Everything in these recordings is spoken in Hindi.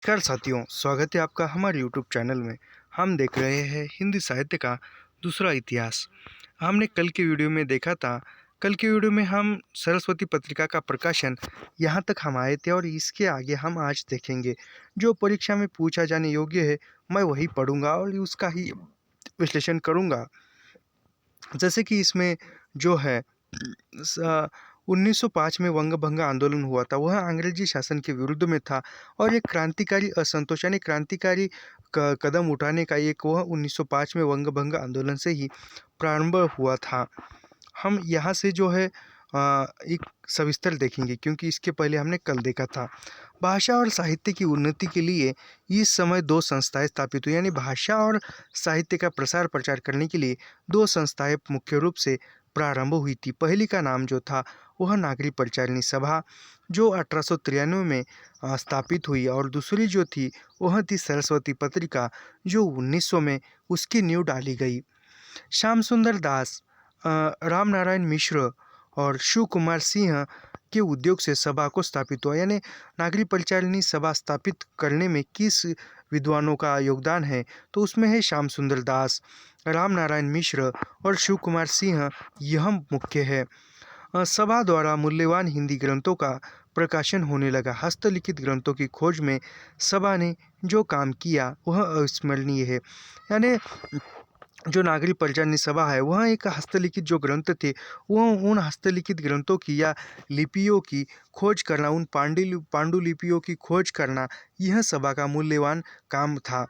नमस्कार साथियों, स्वागत है आपका हमारे यूट्यूब चैनल में। हम देख रहे हैं हिंदी साहित्य का दूसरा इतिहास। हमने कल के वीडियो में हम सरस्वती पत्रिका का प्रकाशन यहाँ तक हम आए थे और इसके आगे हम आज देखेंगे। जो परीक्षा में पूछा जाने योग्य है, मैं वही पढ़ूंगा और उसका ही विश्लेषण करूंगा। जैसे कि इसमें जो है 1905 में वंगभंग आंदोलन हुआ था। वह अंग्रेजी शासन के विरुद्ध में था और एक क्रांतिकारी असंतोष यानी क्रांतिकारी कदम उठाने का एक वह 1905 में वंगभंग आंदोलन से ही प्रारंभ हुआ था। हम यहाँ से जो है एक सविस्तर देखेंगे क्योंकि इसके पहले हमने कल देखा था। भाषा और साहित्य की उन्नति के लिए इस समय दो संस्थाएं स्थापित हुई, यानी भाषा और साहित्य का प्रसार प्रचार करने के लिए दो संस्थाएं मुख्य रूप से प्रारंभ हुई थी। पहली का नाम जो था वह नागरी परिचालिनी सभा, जो 1893 में स्थापित हुई, और दूसरी जो थी वह थी सरस्वती पत्रिका, जो 1900 में उसकी नींव डाली गई। श्याम सुंदर दास, राम नारायण मिश्र और शिव कुमार सिंह के उद्योग से सभा को स्थापित हुआ। यानी नागरी परिचालिनी सभा स्थापित करने में किस विद्वानों का योगदान है, तो उसमें है श्याम सुंदर दास, राम नारायण मिश्र और शिव कुमार सिंह, यह मुख्य है। सभा द्वारा मूल्यवान हिंदी ग्रंथों का प्रकाशन होने लगा। हस्तलिखित ग्रंथों की खोज में सभा ने जो काम किया वह अविस्मरणीय है। यानी जो नागरी परिचालिनी सभा है वह एक हस्तलिखित जो ग्रंथ थे वह उन हस्तलिखित ग्रंथों की या लिपियों की खोज करना, उन पांडुलिपियों की खोज करना, यह सभा का मूल्यवान काम था।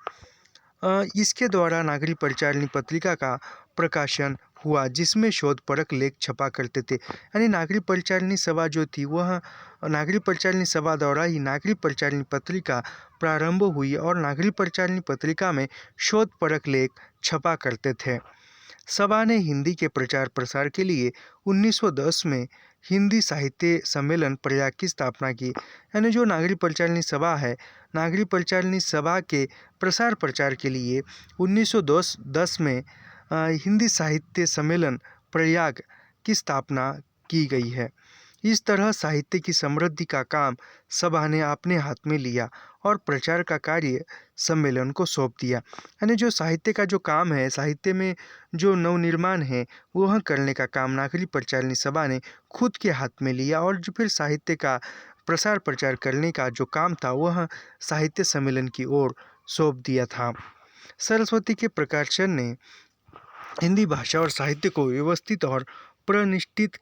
इसके द्वारा नागरी परिचालिनी पत्रिका का प्रकाशन हुआ, जिसमें शोधपरक लेख छपा करते थे। यानी नागरी परिचालिनी सभा जो थी वह नागरी परिचालिनी सभा द्वारा ही नागरी परिचालिनी पत्रिका प्रारंभ हुई और नागरी परिचालिनी पत्रिका में शोधपरक लेख छपा करते थे। सभा ने हिंदी के प्रचार प्रसार के लिए 1910 में हिंदी साहित्य सम्मेलन प्रयाग की स्थापना की। यानी जो नागरी परिचालिनी सभा है, नागरी परिचालिनी सभा के प्रसार प्रचार के लिए 1910 में हिंदी साहित्य सम्मेलन प्रयाग की स्थापना की गई है। इस तरह साहित्य की समृद्धि का काम सभा ने अपने हाथ में लिया और प्रचार का कार्य सम्मेलन को सौंप दिया। यानी जो साहित्य का जो काम है, साहित्य में जो नवनिर्माण है, वह करने का काम नागरी परिचालिनी सभा ने खुद के हाथ में लिया और जो फिर साहित्य का प्रसार प्रचार करने का जो काम था वह साहित्य सम्मेलन की ओर सौंप दिया था। सरस्वती के प्रकाशन ने हिंदी भाषा और साहित्य को व्यवस्थित और प्रतिष्ठित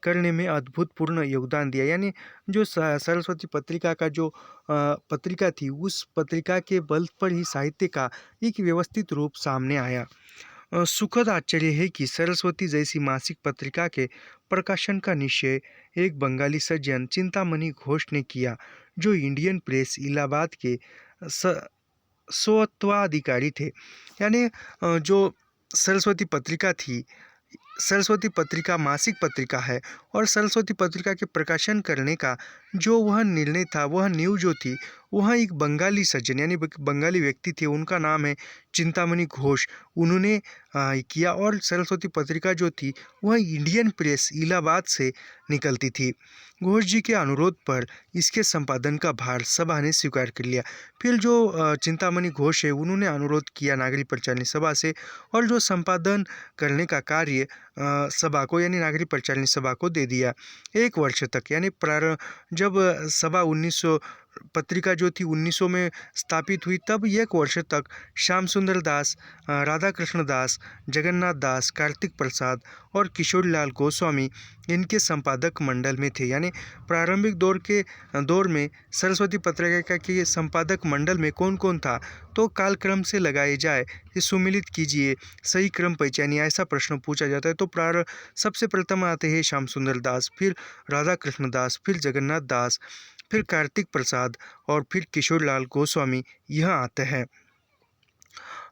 करने में अद्भुतपूर्ण योगदान दिया। यानी जो सरस्वती पत्रिका का जो पत्रिका थी, उस पत्रिका के बल पर ही साहित्य का एक व्यवस्थित रूप सामने आया। सुखद आश्चर्य है कि सरस्वती जैसी मासिक पत्रिका के प्रकाशन का निश्चय एक बंगाली सज्जन चिंतामणि घोष ने किया, जो इंडियन प्रेस इलाहाबाद के स्वत्वाधिकारी थे। यानी जो सरस्वती पत्रिका थी, सरस्वती पत्रिका मासिक पत्रिका है और सरस्वती पत्रिका के प्रकाशन करने का जो वह निर्णय था, वह नींव जो थी वह एक बंगाली सज्जन यानी बंगाली व्यक्ति थे, उनका नाम है चिंतामणि घोष, उन्होंने किया। और सरस्वती पत्रिका जो थी वह इंडियन प्रेस इलाहाबाद से निकलती थी। घोष जी के अनुरोध पर इसके संपादन का भार सभा ने स्वीकार कर लिया। फिर जो चिंतामणि घोष है, उन्होंने अनुरोध किया नागरी परिचालिनी सभा से और जो संपादन करने का कार्य सभा को यानी नागरी परिचालिनी सभा को दे दिया 1 वर्ष तक। यानी जब सभा 1900 पत्रिका जो थी 1900 में स्थापित हुई, तब 1 वर्ष तक श्याम सुंदर दास, राधा कृष्ण दास, जगन्नाथ दास, कार्तिक प्रसाद और किशोरीलाल गोस्वामी इनके संपादक मंडल में थे। यानी प्रारंभिक दौर में सरस्वती पत्रिका के संपादक मंडल में कौन कौन था, तो कालक्रम से लगाए जाए, ये सुमिलित कीजिए, सही क्रम पहचानिए, ऐसा प्रश्न पूछा जाता है। तो सबसे प्रथम आते हैं श्याम सुंदर दास, फिर राधा कृष्ण दास, फिर जगन्नाथ दास, फिर कार्तिक प्रसाद और फिर किशोरीलाल गोस्वामी, यह आते हैं।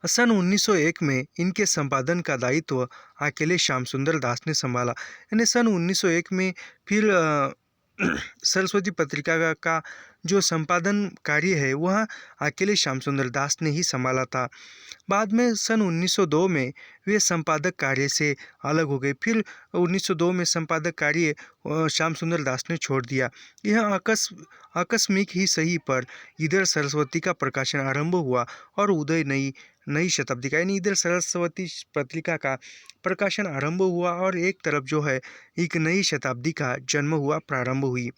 सन 1901 में इनके संपादन का दायित्व अकेले श्याम सुंदर दास ने संभाला। यानी सन 1901 में फिर सरस्वती पत्रिका का जो संपादन कार्य है वह अकेले श्याम सुंदर दास ने ही संभाला था। बाद में सन 1902 में वे संपादक कार्य से अलग हो गए। फिर 1902 में संपादक कार्य श्याम सुंदर दास ने छोड़ दिया। यह आकस्मिक ही सही, पर इधर सरस्वती का प्रकाशन आरंभ हुआ और उदय नई नई शताब्दी का, यानी इधर सरस्वती पत्रिका का प्रकाशन आरंभ हुआ और एक तरफ जो है एक नई शताब्दी का जन्म हुआ, प्रारंभ हुई।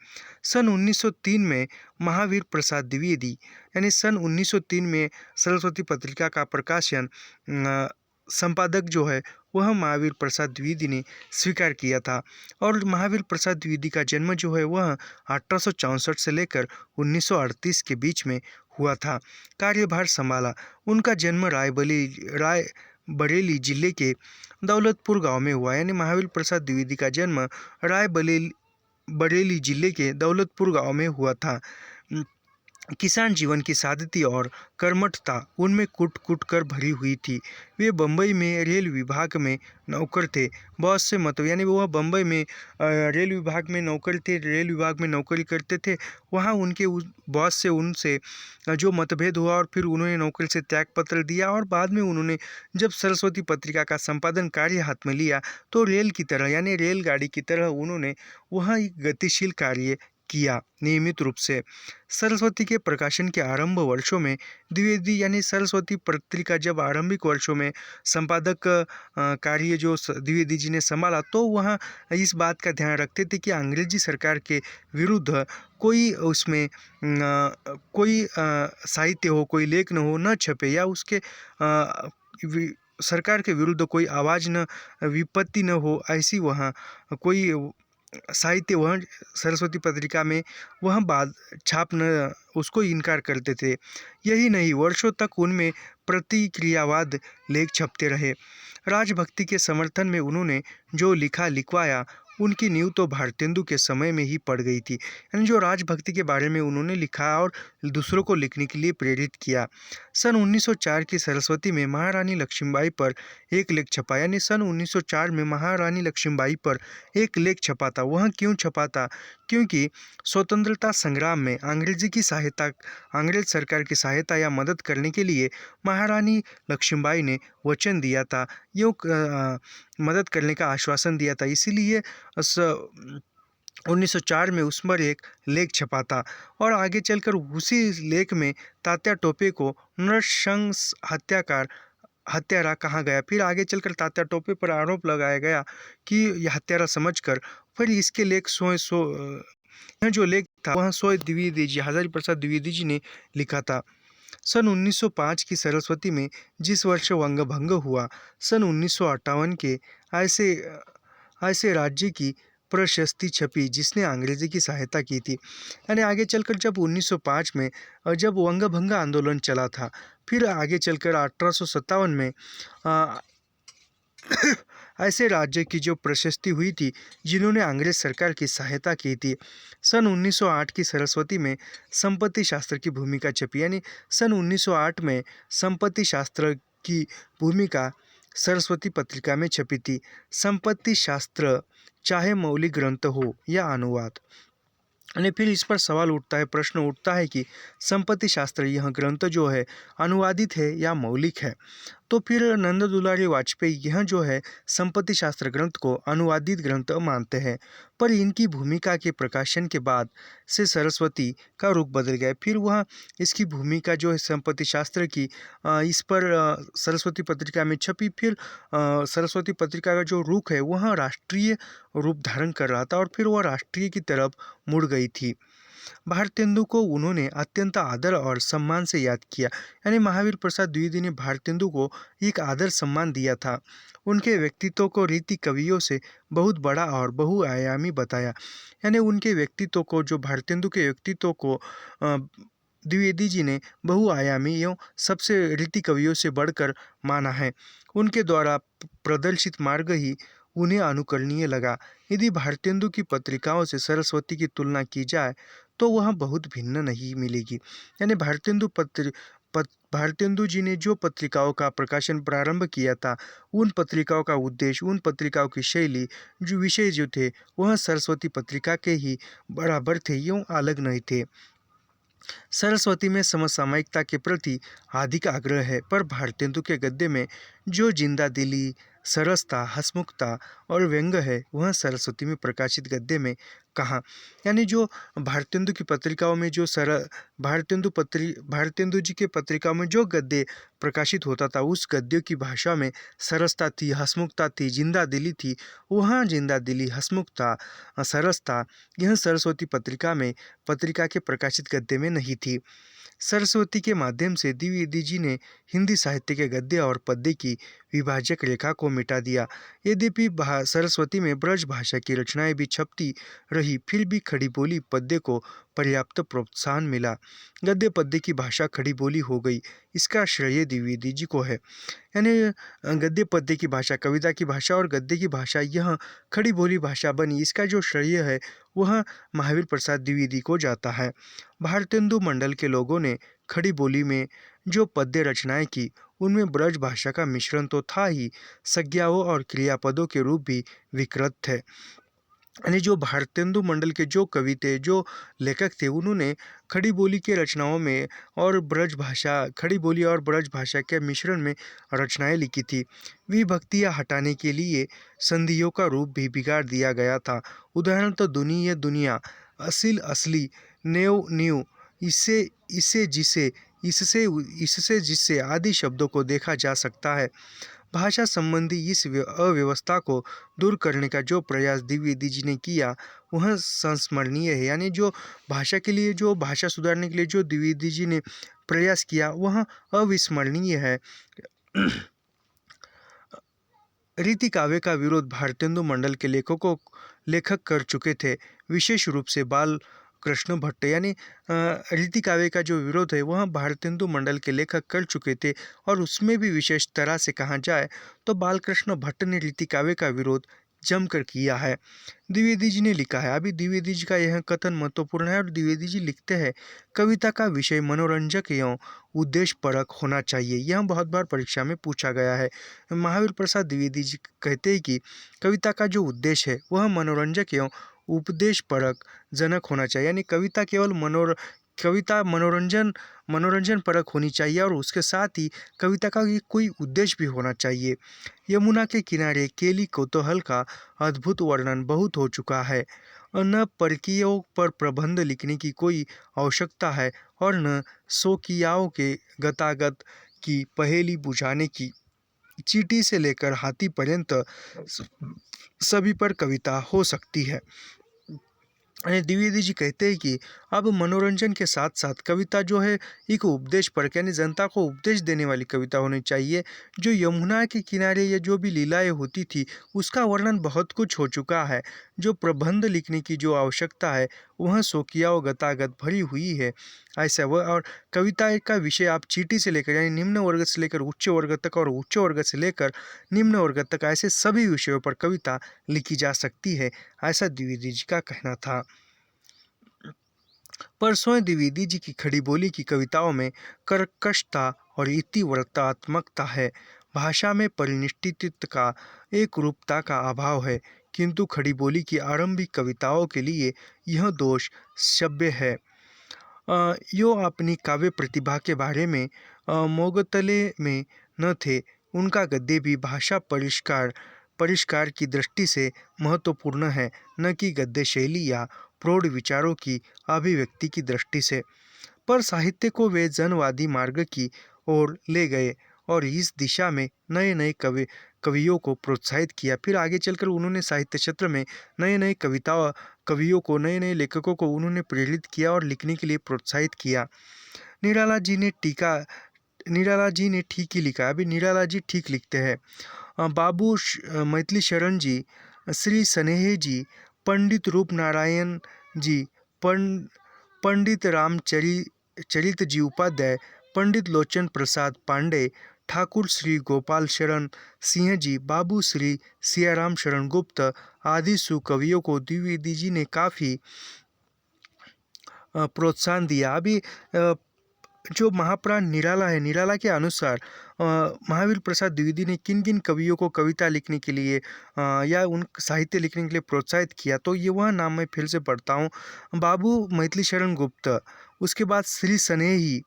सन 1903 में महावीर प्रसाद द्विवेदी, यानी सन 1903 में सरस्वती पत्रिका का प्रकाशन संपादक जो है वह महावीर प्रसाद द्विवेदी ने स्वीकार किया था। और महावीर प्रसाद द्विवेदी का जन्म जो है वह 1864 से लेकर 1938 के बीच में हुआ था। कार्यभार संभाला। उनका जन्म रायबरेली जिले के दौलतपुर गांव में हुआ, यानी महावीर प्रसाद द्विवेदी का जन्म रायबरेली जिले के दौलतपुर गांव में हुआ था। किसान जीवन की सादगी और कर्मठता उनमें कूट कूट कर भरी हुई थी। वे बम्बई में रेल विभाग में नौकर थे। बहुत से मतलब, यानी वह बम्बई में रेल विभाग में नौकर थे, रेल विभाग में नौकरी करते थे। वहाँ उनके बॉस से उनसे जो मतभेद हुआ और फिर उन्होंने नौकरी से त्यागपत्र दिया और बाद में उन्होंने जब सरस्वती पत्रिका का संपादन कार्य हाथ में लिया तो रेल की तरह, यानी रेलगाड़ी की तरह उन्होंने वहाँ एक गतिशील कार्य किया नियमित रूप से। सरस्वती के प्रकाशन के आरंभ वर्षों में द्विवेदी, यानी सरस्वती पत्रिका जब आरंभिक वर्षों में संपादक कार्य जो द्विवेदी जी ने संभाला तो वह इस बात का ध्यान रखते थे कि अंग्रेजी सरकार के विरुद्ध कोई उसमें कोई साहित्य हो, कोई लेख न हो, न छपे, या उसके सरकार के विरुद्ध कोई आवाज़ न, विपत्ति न हो, ऐसी वहाँ कोई साहित्य वह सरस्वती पत्रिका में वह बाद छाप न, उसको इनकार करते थे। यही नहीं, वर्षों तक उनमें प्रतिक्रियावाद लेख छपते रहे। राजभक्ति के समर्थन में उन्होंने जो लिखवाया उनकी नींव तो भारतेंदु के समय में ही पड़ गई थी, यानी जो राजभक्ति के बारे में उन्होंने लिखा और दूसरों को लिखने के लिए प्रेरित किया। सन 1904 की सरस्वती में महारानी लक्ष्मीबाई पर एक लेख छपा, यानी सन 1904 में महारानी लक्ष्मीबाई पर एक लेख छपा था। वह क्यों छपा था? क्योंकि स्वतंत्रता संग्राम में अंग्रेज सरकार की सहायता या मदद करने के लिए महारानी लक्ष्मीबाई ने वचन दिया था, मदद करने का आश्वासन दिया था। इसीलिए 1904 में उस पर एक लेख छपा था और आगे चलकर उसी लेख में तात्या टोपे को नृशंस हत्यारा कहा गया। फिर आगे चलकर तात्या टोपे पर आरोप लगाया गया कि यह हत्यारा समझकर। फिर इसके लेख यह जो लेख था वह द्विवेदी जी, हजारी प्रसाद द्विवेदी जी ने लिखा था। सन 1905 की सरस्वती में जिस वर्ष वंगभंग हुआ, सन 1958 के ऐसे राज्य की प्रशस्ति छपी जिसने अंग्रेजी की सहायता की थी। यानी आगे चलकर जब 1905 में जब वंगभंग आंदोलन चला था, फिर आगे चलकर 1857 में ऐसे राज्य की जो प्रशस्ति हुई थी जिन्होंने अंग्रेज सरकार की सहायता की थी। सन 1908 की सरस्वती में संपत्ति शास्त्र की भूमिका छपी, यानी सन 1908 में संपत्ति शास्त्र की भूमिका सरस्वती पत्रिका में छपी थी। संपत्ति शास्त्र चाहे मौलिक ग्रंथ हो या अनुवाद, और फिर इस पर सवाल उठता है, प्रश्न उठता है कि संपत्ति शास्त्र यह ग्रंथ जो है अनुवादित है या मौलिक है? तो फिर नंद दुलारी वाजपेयी यह जो है संपत्ति शास्त्र ग्रंथ को अनुवादित ग्रंथ मानते हैं, पर इनकी भूमिका के प्रकाशन के बाद से सरस्वती का रुख बदल गया। फिर वह इसकी भूमिका जो है संपत्ति शास्त्र की इस पर सरस्वती पत्रिका में छपी। फिर सरस्वती पत्रिका का जो रुख है वह राष्ट्रीय रूप धारण कर रहा था और फिर वह राष्ट्रीय की तरफ मुड़ गई थी। भारतेंदु को उन्होंने अत्यंत आदर और सम्मान से याद किया, यानी महावीर प्रसाद द्विवेदी ने भारतेंदु को एक आदर सम्मान दिया था। उनके व्यक्तित्व को रीति कवियों से बहुत बड़ा और बहुआयामी बताया, यानी उनके व्यक्तित्व को, जो भारतेंदु के व्यक्तित्व को द्विवेदी जी ने बहुआयामी एवं सबसे रीति कवियों से बढ़कर माना है। उनके द्वारा प्रदर्शित मार्ग ही उन्हें अनुकरणीय लगा। यदि भारतेंदु की पत्रिकाओं से सरस्वती की तुलना की जाए तो वह बहुत भिन्न नहीं मिलेगी। यानी भारतेंदु जी ने जो पत्रिकाओं का प्रकाशन प्रारंभ किया था, उन पत्रिकाओं का उद्देश्य, उन पत्रिकाओं की शैली, जो विषय जो थे वह सरस्वती पत्रिका के ही बराबर थे, यूँ अलग नहीं थे। सरस्वती में समसामयिकता के प्रति अधिक आग्रह है, पर भारतेंदु के गद्य में जो जिंदा दिली, सरसता, हंसमुखता और व्यंग है वह सरस्वती में प्रकाशित गद्य में कहाँ। यानी जो भारतेंदु की पत्रिकाओं में जो भारतेंदु जी के पत्रिकाओं में जो गद्य प्रकाशित होता था उस गद्यों की भाषा में सरसता थी, हंसमुखता थी, जिंदा दिली थी। वहाँ जिंदा दिली, हंसमुखता, सरसता यह सरस्वती पत्रिका के प्रकाशित गद्य में नहीं थी। सरस्वती के माध्यम से द्विवेदी जी ने हिंदी साहित्य के गद्य और पद्य की विभाजक रेखा को मिटा दिया। यद्यपि सरस्वती में ब्रज भाषा की रचनाएं भी छपती रही, फिर भी खड़ी बोली पद्य को पर्याप्त प्रोत्साहन मिला। गद्य पद्य की भाषा खड़ी बोली हो गई, इसका श्रेय द्विवेदी जी को है। यानी गद्य पद्य की भाषा, कविता की भाषा और गद्य की भाषा यह खड़ी बोली भाषा बनी, इसका जो श्रेय है वह महावीर प्रसाद द्विवेदी को जाता है। भारतेंदु मंडल के लोगों ने खड़ी बोली में जो पद्य रचनाएं की उनमें ब्रज भाषा का मिश्रण तो था ही, संज्ञाओं और क्रियापदों के रूप भी विकृत थे। यानी जो भारतेंदु मंडल के जो कवि थे, जो लेखक थे, उन्होंने खड़ी बोली के रचनाओं में और खड़ी बोली और ब्रज भाषा के मिश्रण में रचनाएं लिखी थी। विभक्तियां हटाने के लिए संधियों का रूप भी बिगाड़ दिया गया था। उदाहरण तो दुनी ये दुनिया, असिल असली, नेव न्यू, इससे इसे जिसे, इससे जिससे आदि शब्दों को देखा जा सकता है। भाषा संबंधी इस अव्यवस्था को दूर करने का जो प्रयास द्विवेदी जी ने किया वह संस्मरणीय है। यानी जो भाषा के लिए, जो भाषा सुधारने के लिए जो द्विवेदी जी ने प्रयास किया वह अविस्मरणीय है। रीति काव्य का विरोध भारतेंदु मंडल के लेखक कर चुके थे, विशेष रूप से बाल कृष्ण भट्ट। यानी रीति काव्य का जो विरोध है वह भारतेंदु मंडल के लेखक कर चुके थे, और उसमें भी विशेष तरह से कहा जाए तो बालकृष्ण भट्ट ने रीति काव्य का विरोध जमकर किया है। द्विवेदी जी ने लिखा है, अभी द्विवेदी जी का यह कथन महत्वपूर्ण है, और द्विवेदी जी लिखते हैं, कविता का विषय मनोरंजक एवं उद्देश्य परक होना चाहिए। यह बहुत बार परीक्षा में पूछा गया है। महावीर प्रसाद द्विवेदी जी कहते हैं कि कविता का जो उद्देश्य है वह मनोरंजक एवं उपदेश परक जनक होना चाहिए। यानी कविता मनोरंजन परक होनी चाहिए, और उसके साथ ही कविता का कोई उद्देश्य भी होना चाहिए। यमुना के किनारे केली कौतूहल का अद्भुत वर्णन बहुत हो चुका है। न परकीयों पर प्रबंध लिखने की कोई आवश्यकता है, और न शौकियाओं के गतागत की पहेली बुझाने की। चींटी से लेकर हाथी पर्यंत सभी पर कविता हो सकती है। द्विवेदी जी कहते हैं कि अब मनोरंजन के साथ साथ कविता जो है एक उपदेश पर, यानी जनता को उपदेश देने वाली कविता होनी चाहिए। जो यमुना के किनारे ये जो भी लीलाएं होती थी उसका वर्णन बहुत कुछ हो चुका है। जो प्रबंध लिखने की जो आवश्यकता है वह शौकिया और गतागत भरी हुई है, ऐसा वह। और कविता का विषय आप चींटी से लेकर, यानी निम्न वर्ग से लेकर उच्च वर्ग तक, और उच्च वर्ग से लेकर निम्न वर्ग तक, ऐसे सभी विषयों पर कविता लिखी जा सकती है, ऐसा द्विवेदी जी का कहना था। पर स्वयं द्विवेदी जी की खड़ी बोली की कविताओं में कर्कशता और इतिवृत्तात्मकता है। भाषा में परिनिष्ठित का एक रूपता का अभाव है, किंतु खड़ी बोली की आरंभिक कविताओं के लिए यह दोष सभ्य है। यो अपनी काव्य प्रतिभा के बारे में मोगतले में न थे। उनका गद्य भी भाषा परिष्कार की दृष्टि से महत्वपूर्ण है, न कि गद्य शैली या प्रौढ़ विचारों की अभिव्यक्ति की दृष्टि से। पर साहित्य को वे जनवादी मार्ग की ओर ले गए और इस दिशा में नए नए कवियों को प्रोत्साहित किया। फिर आगे चलकर उन्होंने साहित्य क्षेत्र में नए नए कवियों को, नए नए लेखकों को उन्होंने प्रेरित किया और लिखने के लिए प्रोत्साहित किया। निराला जी ने ठीक ही लिखा। अभी निराला जी ठीक लिखते हैं। बाबू मैथिली शरण जी, श्री स्नेह जी, पंडित रूप नारायण जी, पंडित रामचरित जी उपाध्याय, पंडित लोचन प्रसाद पांडे, ठाकुर श्री गोपाल शरण सिंह जी, बाबू श्री सियाराम शरण गुप्त आदि सुकवियों को द्विवेदी जी ने काफ़ी प्रोत्साहन दिया। अभी जो महाप्राण निराला है, निराला के अनुसार महावीर प्रसाद द्विवेदी ने किन किन कवियों को कविता लिखने के लिए या उन साहित्य लिखने के लिए प्रोत्साहित किया, तो ये वह नाम मैं फिर से पढ़ता हूँ। बाबू मैथिली शरण गुप्त, उसके बाद श्री स्नेही,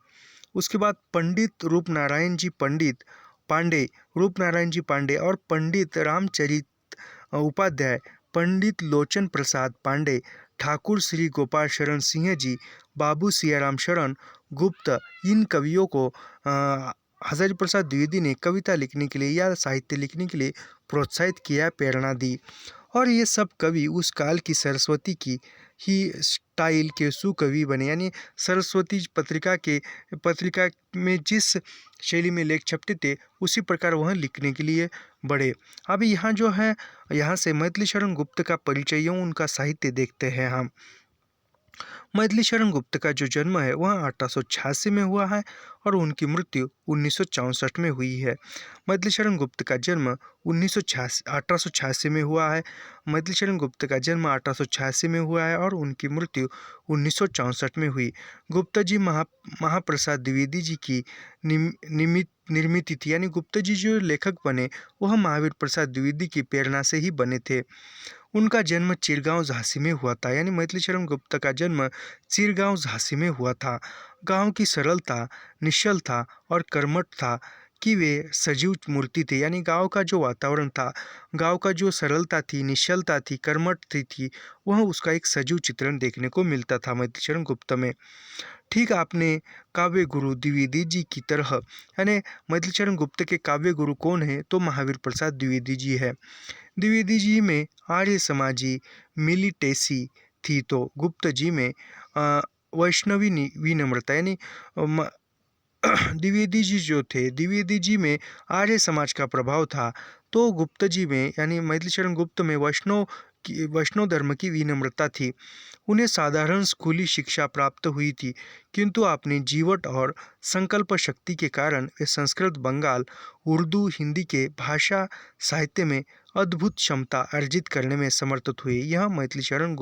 उसके बाद पंडित रूपनारायण जी पांडे, रूपनारायण जी पांडे और पंडित रामचरित उपाध्याय, पंडित लोचन प्रसाद पांडे, ठाकुर श्री गोपाल शरण सिंह जी, बाबू सियाराम शरण गुप्त, इन कवियों को हजारी प्रसाद द्विवेदी ने कविता लिखने के लिए या साहित्य लिखने के लिए प्रोत्साहित किया, प्रेरणा दी। और ये सब कवि उस काल की सरस्वती की ही स्टाइल के सुकवि बने, यानी सरस्वती पत्रिका में जिस शैली में लेख छपते थे उसी प्रकार वह लिखने के लिए बढ़े। अभी यहाँ जो है, यहाँ से मैथिली शरण गुप्त का परिचय, उनका साहित्य देखते हैं हम। मैथिली शरण गुप्त का जो जन्म है वह 1886 में हुआ है और उनकी मृत्यु 1964 में हुई है। मैथिली शरण गुप्त का जन्म 1886 में हुआ है। मैथिली शरण गुप्त का जन्म 1886 में हुआ है और उनकी मृत्यु 1964 में हुई। गुप्त जी महाप्रसाद द्विवेदी जी की निर्मित थी, यानी गुप्त जी जो लेखक बने वह महावीर प्रसाद द्विवेदी की प्रेरणा से ही बने थे। उनका जन्म चिरगांव झांसी में हुआ था, यानी मैथिली शरण गुप्त का जन्म चिरगांव झांसी में हुआ था। गांव की सरलता, निश्चलता और कर्मठ था कि वे सजीव मूर्ति थे, यानी गांव का जो वातावरण था, गांव का जो सरलता थी, निश्चलता थी, कर्मठ थी, वह उसका एक सजीव चित्रण देखने को मिलता था मैथिली शरण गुप्त में। ठीक आपने काव्य गुरु द्विवेदी जी की तरह, यानी मैथिली शरण गुप्त के काव्य गुरु कौन है, तो महावीर प्रसाद द्विवेदी जी है। द्विवेदी जी में आर्य समाजी मिलिटेसी थी, तो गुप्त जी में वैष्णवी विनम्रता, यानी द्विवेदी जी जो थे, द्विवेदी जी में आर्य समाज का प्रभाव था, तो गुप्त जी में यानी मैथिली शरण गुप्त में वैष्णव धर्म की विनम्रता थी। उन्हें साधारण स्कूली शिक्षा प्राप्त हुई थी, किंतु अपनी जीवट और संकल्प शक्ति के कारण वे संस्कृत, बंगाल, उर्दू, हिंदी के भाषा साहित्य में अद्भुत क्षमता अर्जित करने में समर्थ हुए। यह मैथिली शरण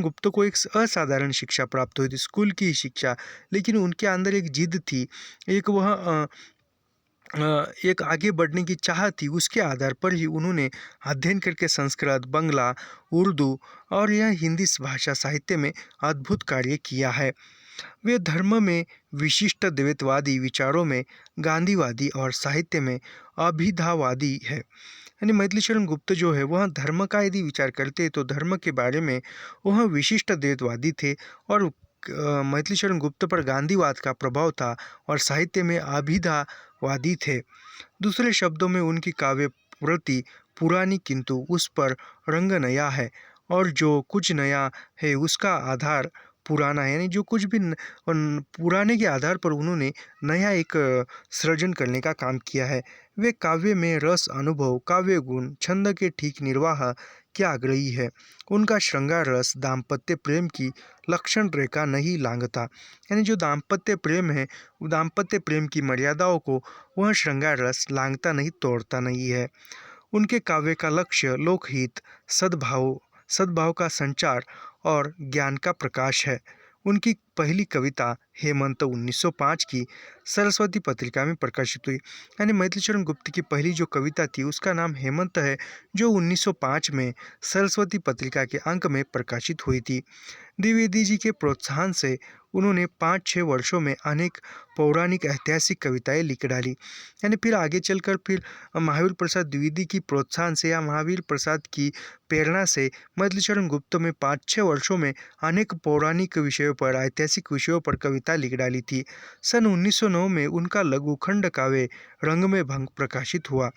गुप्त को एक असाधारण शिक्षा प्राप्त हुई थी, स्कूल की शिक्षा, लेकिन उनके अंदर एक जिद थी, एक आगे बढ़ने की चाह थी। उसके आधार पर ही उन्होंने अध्ययन करके संस्कृत, बंगला, उर्दू और यह हिंदी भाषा साहित्य में अद्भुत कार्य किया है। वे धर्म में विशिष्ट द्वैतवादी, विचारों में गांधीवादी और साहित्य में अभिधावादी है। यानी मैथिली शरण गुप्त जो है वह धर्म का यदि विचार करते तो धर्म के बारे में वह विशिष्ट द्वैतवादी थे, और मैथिली शरण गुप्त पर गांधीवाद का प्रभाव था और साहित्य में अभिधावादी थे। दूसरे शब्दों में उनकी काव्य प्रति पुरानी किंतु उस पर रंग नया है, और जो कुछ नया है उसका आधार पुराना है, यानी जो कुछ भी पुराने के आधार पर उन्होंने नया एक सृजन करने का काम किया है। वे काव्य में रस, अनुभव, काव्य गुण, छंद के ठीक निर्वाह के आग्रही है। उनका श्रृंगार रस दाम्पत्य प्रेम की लक्षण रेखा नहीं लांघता, यानी जो दाम्पत्य प्रेम है, दाम्पत्य प्रेम की मर्यादाओं को वह श्रृंगार रस लांघता नहीं, तोड़ता नहीं है। उनके काव्य का लक्ष्य लोकहित, सद्भाव का संचार और ज्ञान का प्रकाश है। उनकी पहली कविता हेमंत 1905 की सरस्वती पत्रिका में प्रकाशित हुई, यानी मैथिली शरण गुप्त की पहली जो कविता थी उसका नाम हेमंत है, जो 1905 में सरस्वती पत्रिका के अंक में प्रकाशित हुई थी। द्विवेदी जी के प्रोत्साहन से उन्होंने 5-6 वर्षों में अनेक पौराणिक ऐतिहासिक कविताएं लिख डाली, यानी फिर आगे चलकर फिर महावीर प्रसाद द्विवेदी की प्रोत्साहन से या महावीर प्रसाद की प्रेरणा से मैथिली शरण गुप्त में 5-6 वर्षों में अनेक पौराणिक विषयों पर, ऐतिहासिक विषयों पर कविता लिख डाली थी। सन 1909 में उनका लघु खंड काव्य रंग में भंग प्रकाशित हुआ,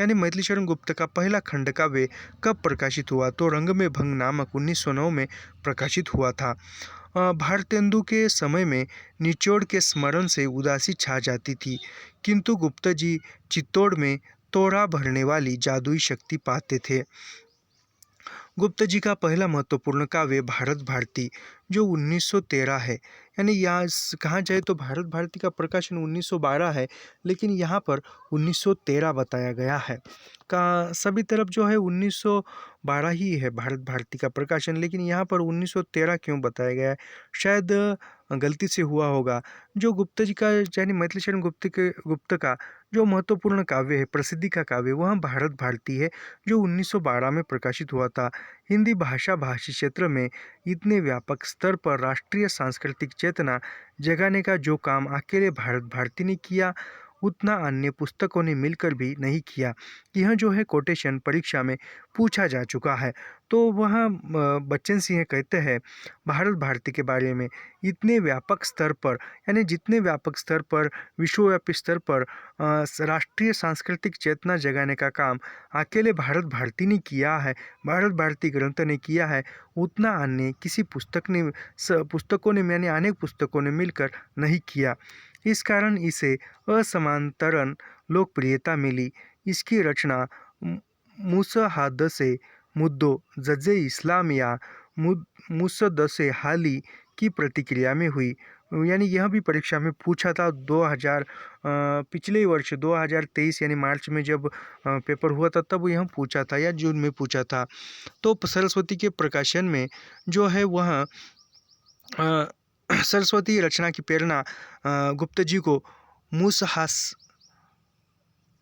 यानी मैथिली शरण गुप्त का पहला खंड काव्य कब प्रकाशित हुआ, तो रंग में भंग नामक 1909 में प्रकाशित हुआ था। भारतेंदु के समय में निचोड़ के स्मरण से उदासी छा जाती थी, किंतु गुप्त जी चित्तौड़ में तोड़ा भरने वाली जादुई शक्ति पाते थे। गुप्त जी का पहला महत्वपूर्ण काव्य भारत भारती, जो 1913 है, यानी यहाँ कहा जाए तो भारत भारती का प्रकाशन 1912 है, लेकिन यहाँ पर 1913 बताया गया है। का सभी तरफ जो है 1912 ही है भारत भारती का प्रकाशन, लेकिन यहाँ पर 1913 क्यों बताया गया है, शायद गलती से हुआ होगा। जो गुप्त जी का यानी मैथिली गुप्त का जो महत्वपूर्ण काव्य है, प्रसिद्धि का काव्य, वह भारत भारती है, जो 1912 में प्रकाशित हुआ था। हिंदी भाषा भाषी क्षेत्र में इतने व्यापक स्तर पर राष्ट्रीय सांस्कृतिक चेतना जगाने का जो काम अकेले भारत भारती ने किया, उतना अन्य पुस्तकों ने मिलकर भी नहीं किया। यह जो है कोटेशन परीक्षा में पूछा जा चुका है। तो वह बच्चन सिंह कहते हैं भारत भारती के बारे में, इतने व्यापक स्तर पर, यानी जितने व्यापक स्तर पर, विश्वव्यापी स्तर पर राष्ट्रीय सांस्कृतिक चेतना जगाने का काम अकेले भारत भारती ने किया है, भारत भारती ग्रंथ ने किया है, उतना अन्य किसी पुस्तकों ने यानी अनेक पुस्तकों ने मिलकर नहीं किया। इस कारण इसे असमांतरण लोकप्रियता मिली। इसकी रचना मुसहादसे मुद्दों जजे इस्लाम या मुसद्दसे हाली की प्रतिक्रिया में हुई। यानी यह भी परीक्षा में पूछा था 2000 पिछले वर्ष 2023 यानी मार्च में जब पेपर हुआ था, तब यह पूछा था या जून में पूछा था। तो सरस्वती के प्रकाशन में जो है वह सरस्वती रचना की प्रेरणा गुप्त जी को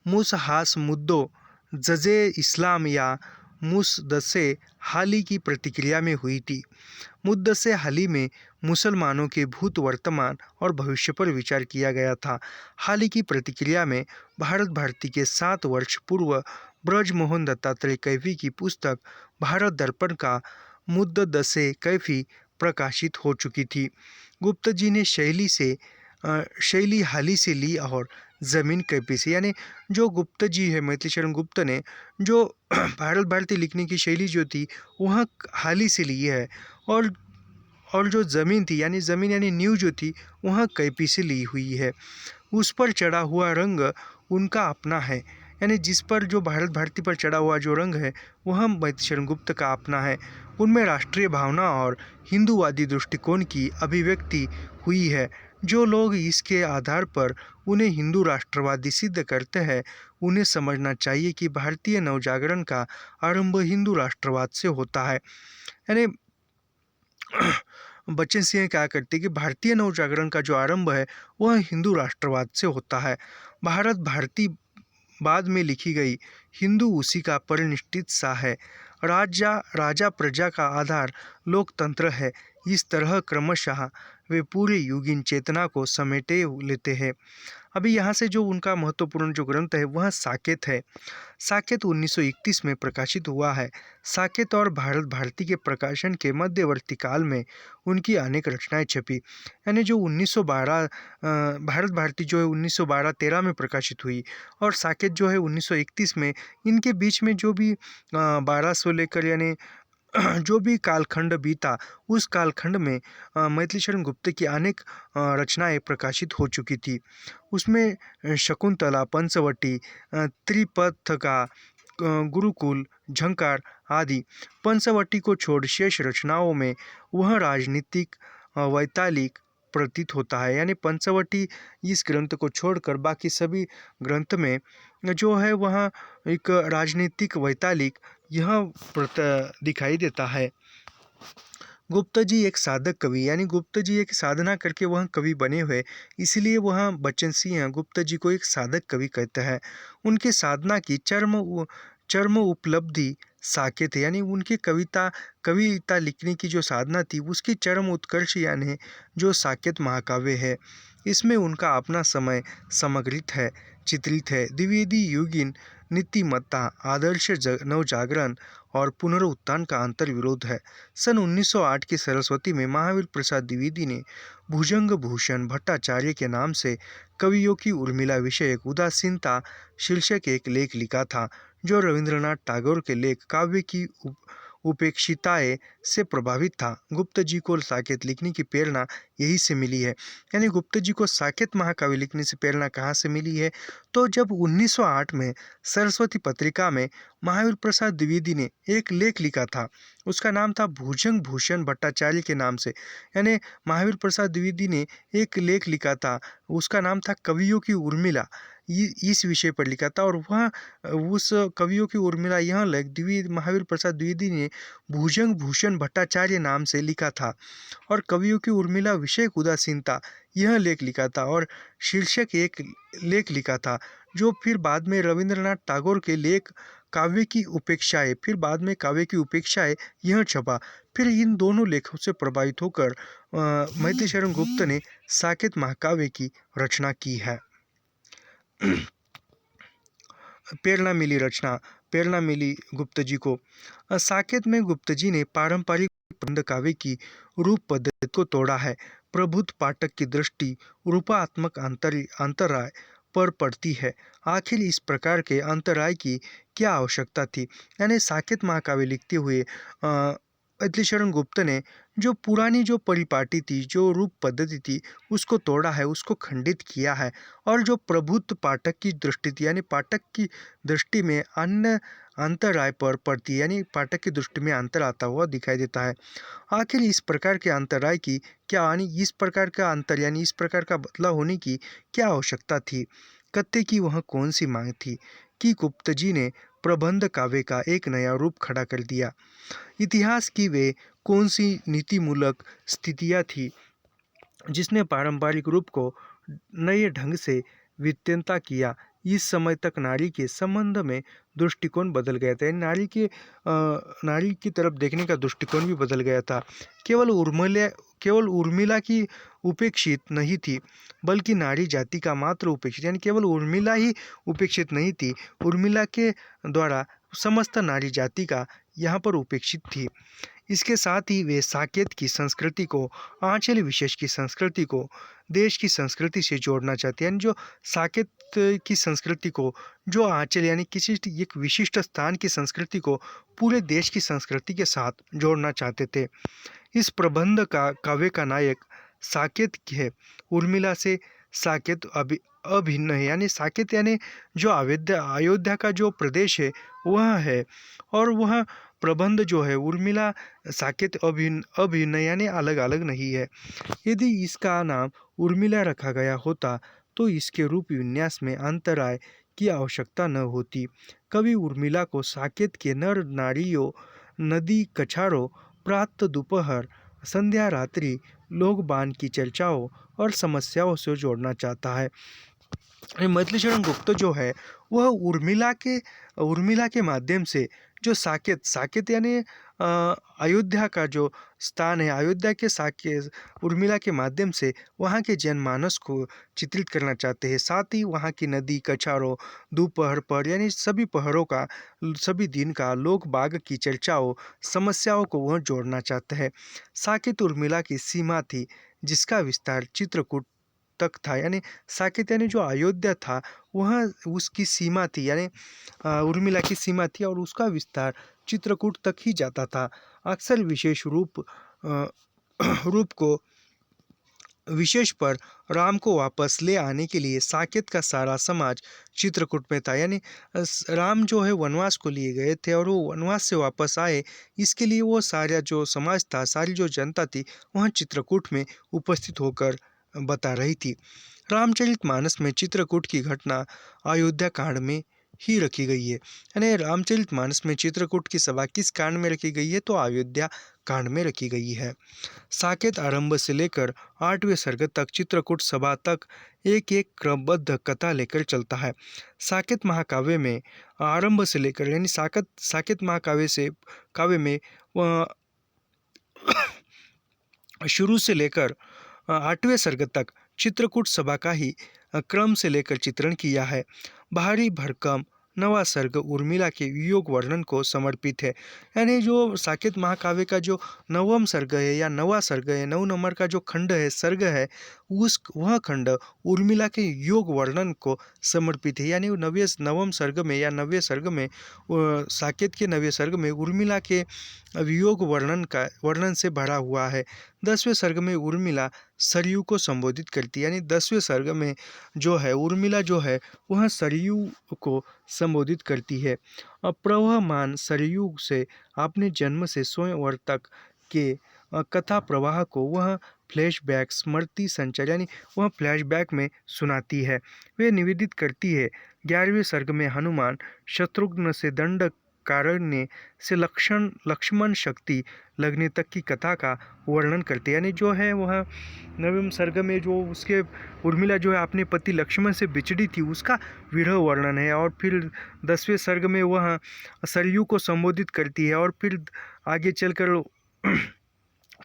मुसहास मुद्दों जजे इस्लाम या मुसद्दसे हाली की प्रतिक्रिया में हुई थी। मुद्दसे हाली में मुसलमानों के भूत, वर्तमान और भविष्य पर विचार किया गया था। हाली की प्रतिक्रिया में भारत भारती के 7 वर्ष पूर्व ब्रजमोहन दत्तात्रेय कैफी की पुस्तक भारत दर्पण का मुद्दसे कैफी प्रकाशित हो चुकी थी। गुप्त जी ने शैली हाली से ली और ज़मीन कैफी से, यानी जो गुप्त जी है मैथिली शरण गुप्त ने जो भारत भारती लिखने की शैली जो थी वह हाली से ली है, और जो ज़मीन थी यानी नींव जो थी वह कैफी से ली हुई है। उस पर चढ़ा हुआ रंग उनका अपना है, यानी जिस पर जो भारत भारती पर चढ़ा हुआ जो रंग है वह मैथिली शरण गुप्त का अपना है। उनमें राष्ट्रीय भावना और हिंदूवादी दृष्टिकोण की अभिव्यक्ति हुई है। जो लोग इसके आधार पर उन्हें हिंदू राष्ट्रवादी सिद्ध करते हैं, उन्हें समझना चाहिए कि भारतीय नवजागरण का आरंभ हिंदू राष्ट्रवाद से होता है। यानी बच्चन सिंह क्या करते हैं कि भारतीय नवजागरण का जो आरंभ है वह हिंदू राष्ट्रवाद से होता है। भारत भारती बाद में लिखी गई, हिंदू उसी का परिनिष्ठित सा है। राजा प्रजा का आधार लोकतंत्र है। इस तरह क्रमशः वे पूरे युगीन चेतना को समेटे लेते हैं। अभी यहाँ से जो उनका महत्वपूर्ण जो ग्रंथ है वह साकेत है। साकेत 1931 में प्रकाशित हुआ है। साकेत और भारत भारती के प्रकाशन के मध्यवर्ती काल में उनकी अनेक रचनाएं छपी। यानी जो 1912 भारत भारती जो है 1912-13 में प्रकाशित हुई, और साकेत जो है 1931 में। इनके बीच में जो भी 1200 लेकर यानी जो भी कालखंड बीता, उस कालखंड में मैथिली शरण गुप्त की अनेक रचनाएं प्रकाशित हो चुकी थी। उसमें शकुंतला, पंचवटी, त्रिपथका, गुरुकुल, झंकार आदि। पंचवटी को छोड़ शेष रचनाओं में वह राजनीतिक वैतालिक प्रतीत होता है। यानी पंचवटी इस ग्रंथ को छोड़कर बाकी सभी ग्रंथ में जो है वह एक राजनीतिक वैतालिक यह दिखाई देता है। गुप्त जी एक साधक कवि, यानी गुप्त जी एक साधना करके वह कवि बने हुए, इसलिए वह बच्चन सिंह गुप्त जी को एक साधक कवि कहते हैं। उनकी साधना की चरम उपलब्धि साकेत है, यानी उनकी कविता लिखने की जो साधना थी उसकी चरम उत्कर्ष यानी जो साकेत महाकाव्य है। इसमें उनका अपना समय समग्रित है, चित्रित है। द्विवेदी युगीन नीतिमत्ता, आदर्श नवजागरण और पुनरुत्थान का अंतर्विरोध है। सन 1908 की सरस्वती में महावीर प्रसाद द्विवेदी ने भुजंग भूषण भट्टाचार्य के नाम से कवियों की उर्मिला विषयक उदासीनता शीर्षक एक लेख लिखा था, जो रविंद्रनाथ टैगोर के लेख काव्य की उपेक्षिताएं से प्रभावित था। गुप्त जी को साकेत लिखने की प्रेरणा यही से मिली है। यानी गुप्त जी को साकेत महाकाव्य लिखने से प्रेरणा कहाँ से मिली है? तो जब 1908 में सरस्वती पत्रिका में महावीर प्रसाद द्विवेदी ने एक लेख लिखा था, उसका नाम था भुजंग भूषण भट्टाचार्य के नाम से। यानी महावीर प्रसाद द्विवेदी ने एक लेख लिखा था, उसका नाम था कवियों की उर्मिला। इस विषय पर लिखा था। और वह उस कवियों की उर्मिला यह लेख महावीर प्रसाद द्विवेदी ने भुजंग भूषण भट्टाचार्य नाम से लिखा था। और कवियों की उर्मिला विषय उदासीनता यह लेख लिखा था और शीर्षक एक लेख लिखा था, जो फिर बाद में रविंद्रनाथ टैगोर के लेख काव्य की उपेक्षाएं, फिर बाद में काव्य की उपेक्षाएं यह छपा। फिर इन दोनों लेखों से प्रभावित होकर मैथिली शरण गुप्त ने साकेत महाकाव्य की रचना की है। प्रेरणा मिली गुप्त जी को। साकेत में गुप्त जी ने पारंपरिक प्रबंध काव्य की रूप पद्धति को तोड़ा है। प्रबुद्ध पाठक की दृष्टि रूपात्मक अंतराय पर पड़ती है। आखिर इस प्रकार के अंतराय की क्या आवश्यकता थी? यानी साकेत महाकाव्य लिखते हुए मैथिली शरण गुप्त ने जो पुरानी जो परिपाटी थी, जो रूप पद्धति थी, उसको तोड़ा है, उसको खंडित किया है। और जो प्रबुद्ध पाठक की दृष्टि थी, यानी पाठक की दृष्टि में अन्य अंतराय पर पड़ती है, यानी पाठक की दृष्टि में अंतर आता हुआ दिखाई देता है। आखिर इस प्रकार के अंतराय की क्या, यानी इस प्रकार का अंतर, यानी इस प्रकार का बदलाव होने की क्या आवश्यकता थी? कत्ते की वह कौन सी मांग थी कि गुप्त जी ने प्रबंध काव्य का एक नया रूप खड़ा कर दिया? इतिहास की वे कौन सी नीतिमूलक स्थितियाँ थी जिसने पारंपरिक रूप को नए ढंग से वित्तता किया? इस समय तक नारी के संबंध में दृष्टिकोण बदल गया था। नारी की तरफ देखने का दृष्टिकोण भी बदल गया था। केवल उर्मिला की उपेक्षित नहीं थी, बल्कि नारी जाति का मात्र उपेक्षित, यानी केवल उर्मिला ही उपेक्षित नहीं थी, उर्मिला के द्वारा समस्त नारी जाति का यहाँ पर उपेक्षित थी। इसके साथ ही वे साकेत की संस्कृति को, आंचल विशेष की संस्कृति को देश की संस्कृति से जोड़ना चाहते हैं। यानी जो साकेत की संस्कृति को, जो आंचल यानी किसी एक विशिष्ट स्थान की संस्कृति को पूरे देश की संस्कृति के साथ जोड़ना चाहते थे। इस प्रबंध का काव्य का नायक साकेत है। उर्मिला से साकेत अभिन्न है, यानी साकेत यानी जो अयोध्या का जो प्रदेश है वह है, और वह प्रबंध जो है उर्मिला साकेत अभिन्न यानी अलग अलग नहीं है। यदि इसका नाम उर्मिला रखा गया होता तो इसके रूप विन्यास में अंतराय की आवश्यकता न होती। कवि उर्मिला को साकेत के नर नारियों, नदी कछारों, प्रातः दोपहर, संध्या रात्रि, लोक बाण की चर्चाओं और समस्याओं से जोड़ना चाहता है। मैथिली शरण गुप्त जो है वह उर्मिला के माध्यम से जो साकेत यानी अयोध्या का जो स्थान है, अयोध्या के साकेत उर्मिला के माध्यम से वहाँ के जनमानस को चित्रित करना चाहते हैं। साथ ही वहाँ की नदी कछारों, दोपहर पर यानी सभी पहरों का, सभी दिन का, लोक बाग की चर्चाओं, समस्याओं को वह जोड़ना चाहते हैं। साकेत उर्मिला की सीमा थी जिसका विस्तार चित्रकूट तक था, यानी साकेत यानी जो अयोध्या था वह उसकी सीमा थी, यानी उर्मिला की सीमा थी और उसका विस्तार चित्रकूट तक ही जाता था। अक्सर रूप को विशेष पर राम को वापस ले आने के लिए साकेत का सारा समाज चित्रकूट में था। यानी राम जो है वनवास को लिए गए थे और वो वनवास से वापस आए, इसके लिए वो सारा जो समाज था, सारी जो जनता थी वह चित्रकूट में उपस्थित होकर बता रही थी। रामचरितमानस में चित्रकूट की घटना अयोध्या कांड में ही रखी गई है। यानी रामचरितमानस में चित्रकूट की सभा किस कांड में रखी गई है? तो अयोध्या कांड में रखी गई है। साकेत आरंभ से लेकर 8वें सर्ग तक चित्रकूट सभा तक एक एक क्रमबद्ध कथा लेकर चलता है। साकेत महाकाव्य में आरंभ से लेकर, यानी साकेत काव्य में शुरू से लेकर 8वें सर्ग तक चित्रकूट सभा का ही क्रम से लेकर चित्रण किया है। बाहरी भरकम नवा सर्ग उर्मिला के वियोग वर्णन को समर्पित है। यानी जो साकेत महाकाव्य का जो नवम सर्ग है या नवा सर्ग है, 9 नंबर का जो खंड है, सर्ग है, वह खंड उर्मिला के योग वर्णन को समर्पित है। यानी नवम सर्ग में या नवे सर्ग में, साकेत के नवे सर्ग में उर्मिला के वियोग वर्णन से भरा हुआ है। 10वें सर्ग में उर्मिला सरयू को संबोधित करती है, यानी 10वें सर्ग में जो है उर्मिला जो है वह सरयू को संबोधित करती है। प्रवहमान सरयू से अपने जन्म से स्वयंवर तक के कथा प्रवाह को वह फ्लैशबैक स्मृति संचार यानी वह फ्लैशबैक में सुनाती है। वे निवेदित करती है 11वें सर्ग में हनुमान शत्रुघ्न से दंड कारण्य से लक्ष्मण शक्ति लगने तक की कथा का वर्णन करते हैं। यानी जो है वह 9वें सर्ग में जो उसके उर्मिला जो है अपने पति लक्ष्मण से बिछड़ी थी उसका विरह वर्णन है। और फिर 10वें सर्ग में वह सरयू को संबोधित करती है और फिर आगे चलकर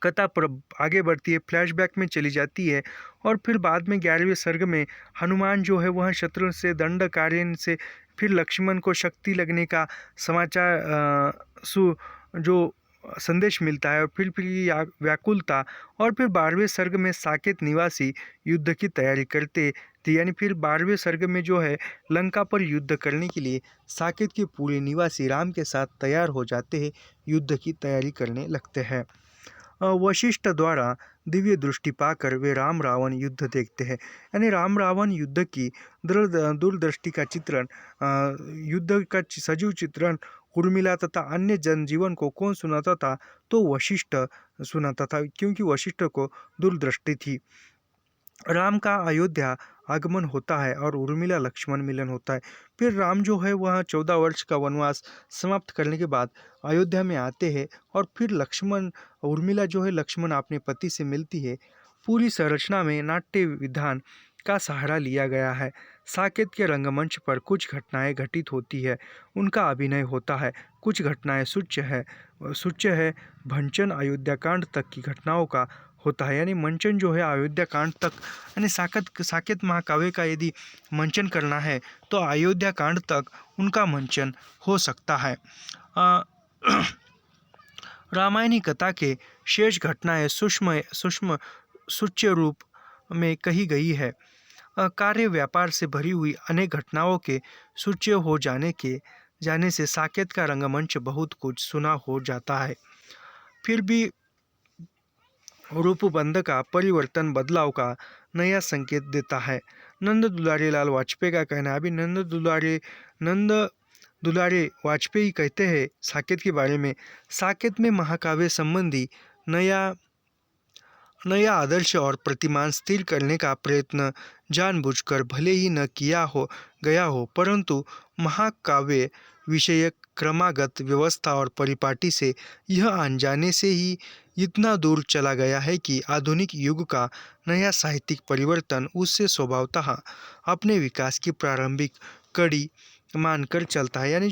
कथा पर आगे बढ़ती है, फ्लैशबैक में चली जाती है। और फिर बाद में 11वें सर्ग में हनुमान जो है वह शत्रु से दंड कार्य से फिर लक्ष्मण को शक्ति लगने का समाचार जो संदेश मिलता है। और फिर व्याकुलता। और फिर 12वें सर्ग में साकेत निवासी युद्ध की तैयारी करते थे। यानी फिर 12वें सर्ग में जो है लंका पर युद्ध करने के लिए साकेत के पूरे निवासी राम के साथ तैयार हो जाते हैं, युद्ध की तैयारी करने लगते हैं। वशिष्ठ द्वारा दिव्य दृष्टि पाकर वे राम रावण युद्ध देखते हैं। यानी राम रावण युद्ध की दूरदृष्टि का चित्रण, युद्ध का सजीव चित्रण उर्मिला तथा अन्य जनजीवन को कौन सुनाता था? तो वशिष्ठ सुनाता था, क्योंकि वशिष्ठ को दूरदृष्टि थी। राम का अयोध्या आगमन होता है और उर्मिला लक्ष्मण मिलन होता है। फिर राम जो है वह 14 वर्ष का वनवास समाप्त करने के बाद अयोध्या में आते हैं और फिर उर्मिला जो है लक्ष्मण अपने पति से मिलती है। पूरी संरचना में नाट्य विधान का सहारा लिया गया है। साकेत के रंगमंच पर कुछ घटनाएं घटित होती है, उनका अभिनय होता है। कुछ घटनाएं सूच्य है भंचन अयोध्या कांड तक की घटनाओं का होता है। यानी मंचन जो है अयोध्या कांड तक, यानी साकेत महाकाव्य का यदि मंचन करना है तो अयोध्या कांड तक उनका मंचन हो सकता है। रामायणी कथा के शेष घटनाएं सूक्ष्म सूच्य रूप में कही गई है। कार्य व्यापार से भरी हुई अनेक घटनाओं के सूच्य हो जाने से साकेत का रंगमंच बहुत कुछ सुना हो जाता है। फिर भी रूपबंध का परिवर्तन बदलाव का नया संकेत देता है। नंद दुलारे लाल वाजपेयी का कहना है। अभी नंद दुलारे वाजपेयी कहते हैं साकेत के बारे में, साकेत में महाकाव्य संबंधी नया आदर्श और प्रतिमान स्थिर करने का प्रयत्न जानबूझकर भले ही न किया गया हो, परंतु महाकाव्य विषयक क्रमागत व्यवस्था और परिपाटी से यह अनजाने से ही इतना दूर चला गया है कि आधुनिक युग का नया साहित्यिक परिवर्तन उससे स्वभावतः अपने विकास की प्रारंभिक कड़ी मानकर चलता है। यानी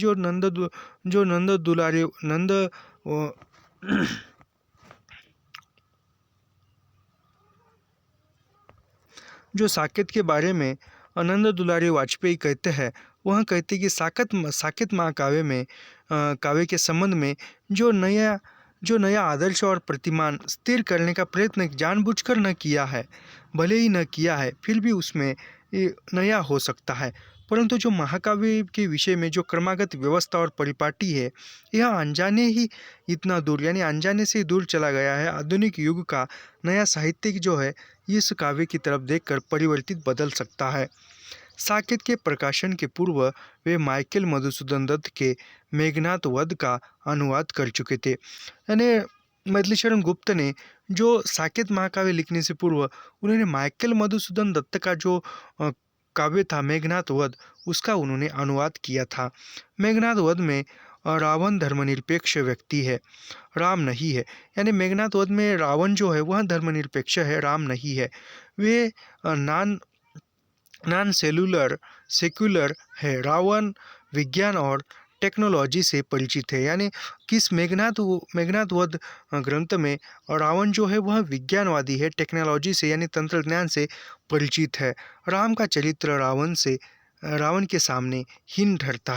जो साकेत के बारे में नंद दुलारे वाजपेयी कहते हैं, वह कहते कि साकेत महाकाव्य में काव्य के संबंध में जो नया आदर्श और प्रतिमान स्थिर करने का प्रयत्न जानबूझकर न किया है, भले ही न किया है, फिर भी उसमें नया हो सकता है। परंतु जो महाकाव्य के विषय में जो क्रमागत व्यवस्था और परिपाटी है, यह अनजाने ही इतना दूर, यानी अनजाने से दूर चला गया है। आधुनिक युग का नया साहित्य जो है इस काव्य की तरफ देखकर परिवर्तित बदल सकता है। साकेत के प्रकाशन के पूर्व वे माइकल मधुसूदन दत्त के मेघनाद वध का अनुवाद कर चुके थे। यानी मैथिलीशरण गुप्त ने जो साकेत महाकाव्य लिखने से पूर्व उन्होंने माइकल मधुसूदन दत्त का जो काव्य था मेघनाद वध, उसका उन्होंने अनुवाद किया था। मेघनाद वध में रावण धर्मनिरपेक्ष व्यक्ति है, राम नहीं है। यानी मेघनाद वध में रावण जो है वह धर्मनिरपेक्ष है, राम नहीं है। वे नॉन सेक्युलर है। रावण विज्ञान और टेक्नोलॉजी से परिचित है। यानी किस मेघनाद वध ग्रंथ में रावण जो है वह विज्ञानवादी है, टेक्नोलॉजी से यानी तंत्रज्ञान से परिचित है। राम का चरित्र रावण के सामने हीन ठहरता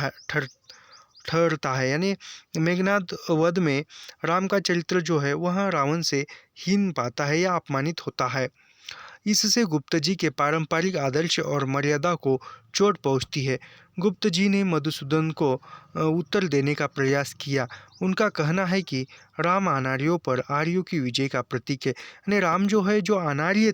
है। यानी मेघनाद वध में राम का चरित्र जो है वह रावण से हीन पाता है या अपमानित होता है। इससे गुप्त जी के पारंपरिक आदर्श और मर्यादा को चोट पहुंचती है। गुप्त जी ने मधुसूदन को उत्तर देने का प्रयास किया। उनका कहना है कि राम अनार्यों पर आर्यों की विजय का प्रतीक है। यानी राम जो है जो अनार्य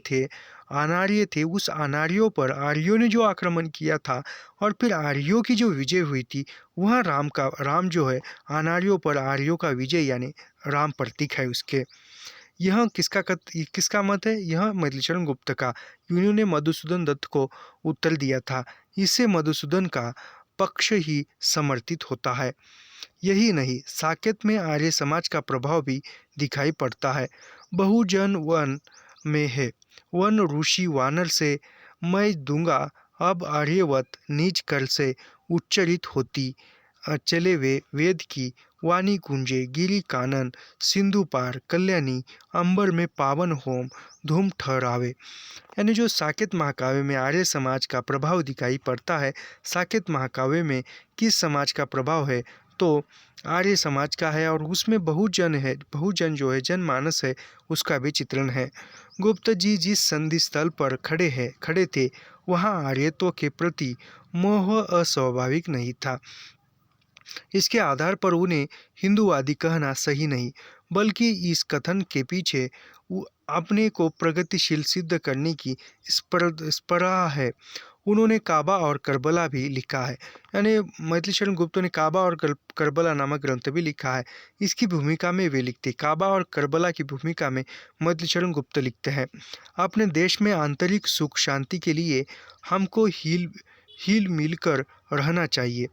थे, उस अनार्यों पर आर्यों ने जो आक्रमण किया था और फिर आर्यों की जो विजय हुई थी, वह राम जो है अनार्यों पर आर्यों का विजय यानी राम प्रतीक है उसके। यह किसका मत है? यह मैथिलीशरण गुप्त का। इन्होंने मधुसूदन दत्त को उत्तर दिया था। इससे मधुसूदन का पक्ष ही समर्थित होता है। यही नहीं, साकेत में आर्य समाज का प्रभाव भी दिखाई पड़ता है। बहुजन वन में है, वन ऋषि वानर से मैं दूंगा, अब आर्यवत निज कर से उच्चरित होती चले वे वेद की वाणी गूंजे, गिरी कानन सिंधु पार कल्याणी, अंबर में पावन होम धूम ठहरावे। यानी जो साकेत महाकाव्य में आर्य समाज का प्रभाव दिखाई पड़ता है, साकेत महाकाव्य में किस समाज का प्रभाव है? तो आर्य समाज का है, और उसमें बहुजन है, बहुजन जो है जनमानस है, उसका भी चित्रण है। गुप्त जी जिस संधि स्थल पर खड़े थे, वहाँ आर्यत्व के प्रति मोह अस्वाभाविक नहीं था। इसके आधार पर उन्हें हिंदूवादी कहना सही नहीं, बल्कि इस कथन के पीछे अपने को प्रगतिशील सिद्ध करने की स्पृहा है। उन्होंने काबा और करबला भी लिखा है, यानी मैथिलीशरण गुप्त ने काबा और करबला नामक ग्रंथ भी लिखा है। इसकी भूमिका में वे लिखते, काबा और करबला की भूमिका में मैथिलीशरण गुप्त लिखते हैं, अपने देश में आंतरिक सुख शांति के लिए हमको हिल मिलकर रहना चाहिए।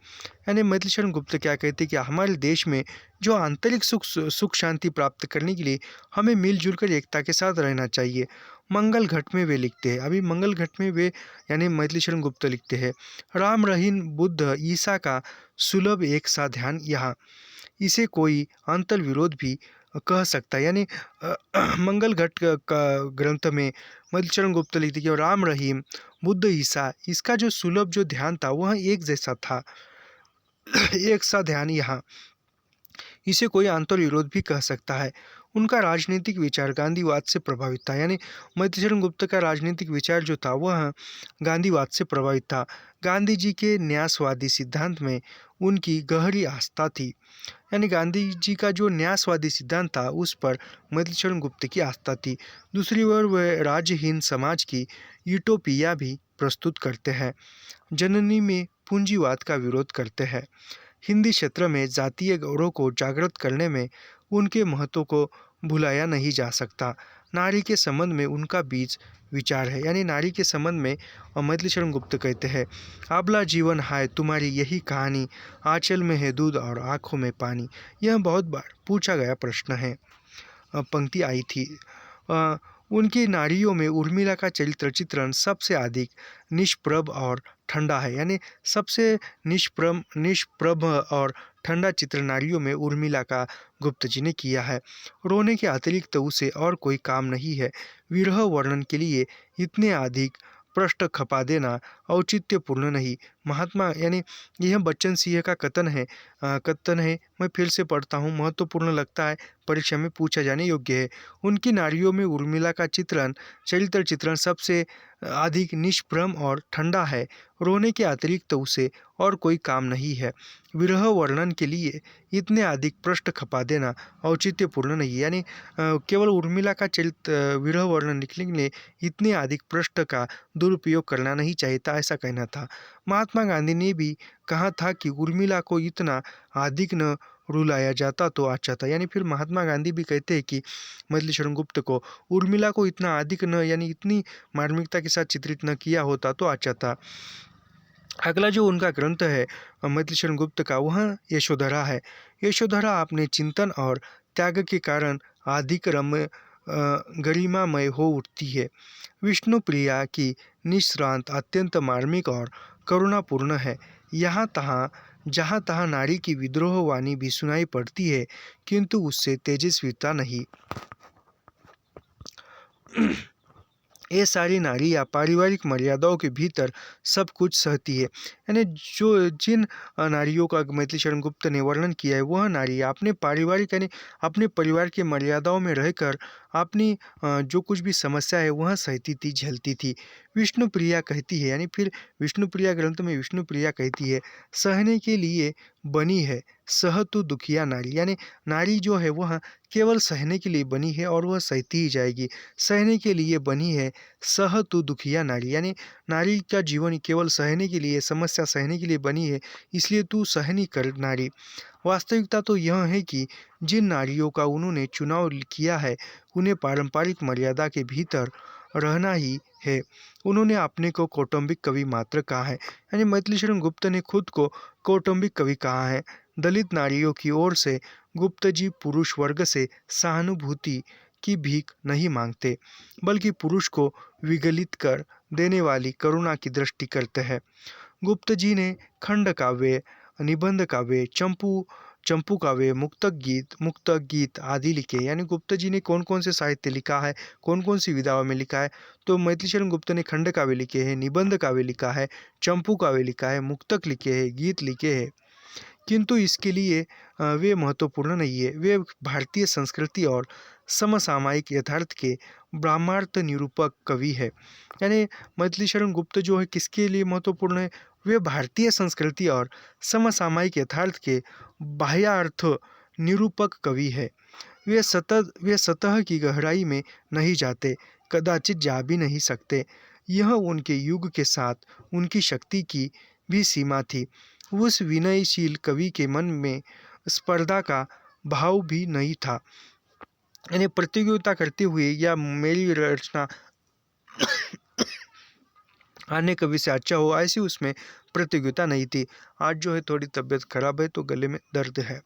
यानी मैथिलीशरण गुप्त क्या कहते हैं कि हमारे देश में जो आंतरिक सुख शांति प्राप्त करने के लिए हमें मिलजुल कर एकता के साथ रहना चाहिए। मंगल घट में वे लिखते हैं, अभी मंगल घट में वे यानी मैथिलीशरण गुप्त लिखते हैं, राम रहीम बुद्ध ईसा का सुलभ एक सा ध्यान यहाँ, इसे कोई अंतर विरोध भी कह सकता है। यानी मंगल घट का ग्रंथ में मैथिलीशरण गुप्त लिखते कि राम रहीम बुद्ध ईसा, इसका जो सुलभ जो ध्यान था वह एक जैसा था, एक सा ध्यान यहाँ, इसे कोई आंतर विरोध भी कह सकता है। उनका राजनीतिक विचार गांधीवाद से प्रभावित था, यानी मैथिलीशरण गुप्त का राजनीतिक विचार जो था वह गांधीवाद से प्रभावित था। गांधी जी के न्यासवादी सिद्धांत में उनकी गहरी आस्था थी, यानी गांधी जी का जो न्यासवादी सिद्धांत था उस पर मैथिलीशरण गुप्त की आस्था थी। दूसरी ओर वह राज्यहीन समाज की यूटोपिया भी प्रस्तुत करते हैं, जननी में पूंजीवाद का विरोध करते हैं। हिंदी क्षेत्र में जातीय गौरव को जागृत करने में उनके महत्व को भुलाया नहीं जा सकता। नारी के संबंध में उनका बीज विचार है, यानी नारी के संबंध में मैथिलीशरण गुप्त कहते हैं, आबला जीवन हाय तुम्हारी यही कहानी, आंचल में है दूध और आँखों में पानी। यह बहुत बार पूछा गया प्रश्न है, पंक्ति आई थी। उनकी नारियों में उर्मिला का चरित्र चित्रण सबसे अधिक निष्प्रभ और ठंडा है, यानी सबसे निष्प्रभ और ठंडा चित्र नारियों में उर्मिला का गुप्त जी ने किया है। रोने के अतिरिक्त उसे और कोई काम नहीं है। विरह वर्णन के लिए इतने अधिक पृष्ठ खपा देना औचित्यपूर्ण नहीं। महात्मा यानी यह बच्चन सिंह का कथन है, मैं फिर से पढ़ता हूँ, महत्वपूर्ण लगता है, परीक्षा में पूछा जाने योग्य है। उनकी नारियों में उर्मिला का चरित्र चित्रण सबसे अधिक निष्प्रभ और ठंडा है। रोने के अतिरिक्त उसे और कोई काम नहीं है। विरह वर्णन के लिए इतने अधिक पृष्ठ खपा देना औचित्यपूर्ण नहीं, यानी केवल उर्मिला का विरह वर्णन लिखने के लिए इतने अधिक पृष्ठ का दुरुपयोग करना नहीं चाहिए था, ऐसा कहना था। महात्मा गांधी ने भी कहा था कि उर्मिला को इतना अधिक न रुलाया जाता तो अच्छा था, यानी फिर महात्मा गांधी भी कहते हैं कि मैथिलीशरण गुप्त को उर्मिला को इतना अधिक न यानी इतनी मार्मिकता के साथ चित्रित न किया होता तो अच्छा था। अगला जो उनका ग्रंथ है मैथिलीशरण गुप्त का, वह यशोधरा है। यशोधरा अपने चिंतन और त्याग के कारण अधिक गरिमामय हो उठती है। विष्णु प्रिया की निःश्रांत अत्यंत मार्मिक और करुणापूर्ण है। जहाँ तहाँ नारी की विद्रोह वाणी भी सुनाई पड़ती है, किंतु उससे तेजस्विता नहीं। ये सारी नारियाँ पारिवारिक मर्यादाओं के भीतर सब कुछ सहती है, यानी जिन नारियों का मैथिलीशरण गुप्त ने वर्णन किया है वह नारियाँ अपने पारिवारिक यानी अपने परिवार की मर्यादाओं में रहकर अपनी जो कुछ भी समस्या है वह सहती थी, झेलती थी। विष्णु प्रिया कहती है, यानी फिर विष्णु प्रिया ग्रंथ में विष्णु प्रिया कहती है, सहने के लिए बनी है सह तू दुखिया नारी, यानी नारी जो है वह केवल सहने के लिए बनी है और वह सहती ही जाएगी। सहने के लिए बनी है सह तू दुखिया नारी, यानी नारी का जीवन केवल सहने के लिए, समस्या सहने के लिए बनी है, इसलिए तू सहनी कर नारी। वास्तविकता तो यह है कि जिन नारियों का उन्होंने चुनाव किया है उन्हें पारंपरिक मर्यादा के भीतर रहना ही है। उन्होंने अपने को कौटुंबिक कवि मात्र कहा है, यानी मैथिली शरण गुप्त ने खुद को कौटुंबिक कवि कहा है। दलित नारियों की ओर से गुप्त जी पुरुष वर्ग से सहानुभूति की भीख नहीं मांगते, बल्कि पुरुष को विगलित कर देने वाली करुणा की दृष्टि करते हैं। गुप्त जी ने खंड काव्य, निबंध काव्य, चंपू काव्य, मुक्तक गीत आदि लिखे। यानी गुप्त जी ने कौन कौन से साहित्य लिखा है, कौन कौन सी विधाओं में लिखा है, तो मैथिली शरण गुप्त ने खंड काव्य लिखे हैं, निबंध काव्य लिखा है, चंपू काव्य लिखा है, मुक्तक लिखे हैं, गीत लिखे हैं। किंतु इसके लिए वे महत्वपूर्ण नहीं है। वे भारतीय संस्कृति और समसामयिक यथार्थ के ब्रह्मार्थ निरूपक कवि है। यानी मैथिली शरण गुप्त जो है किसके लिए महत्वपूर्ण है? वे भारतीय संस्कृति और समसामयिक यथार्थ के बाह्यार्थ निरूपक कवि है। वे सतह की गहराई में नहीं जाते, कदाचित जा भी नहीं सकते। यह उनके युग के साथ उनकी शक्ति की भी सीमा थी। उस विनयशील कवि के मन में स्पर्धा का भाव भी नहीं था, यानी प्रतियोगिता करते हुए या मेरी रचना अन्य कवि से अच्छा हो, ऐसी उसमें प्रतियोगिता नहीं थी। आज जो है थोड़ी तबीयत खराब है तो गले में दर्द है।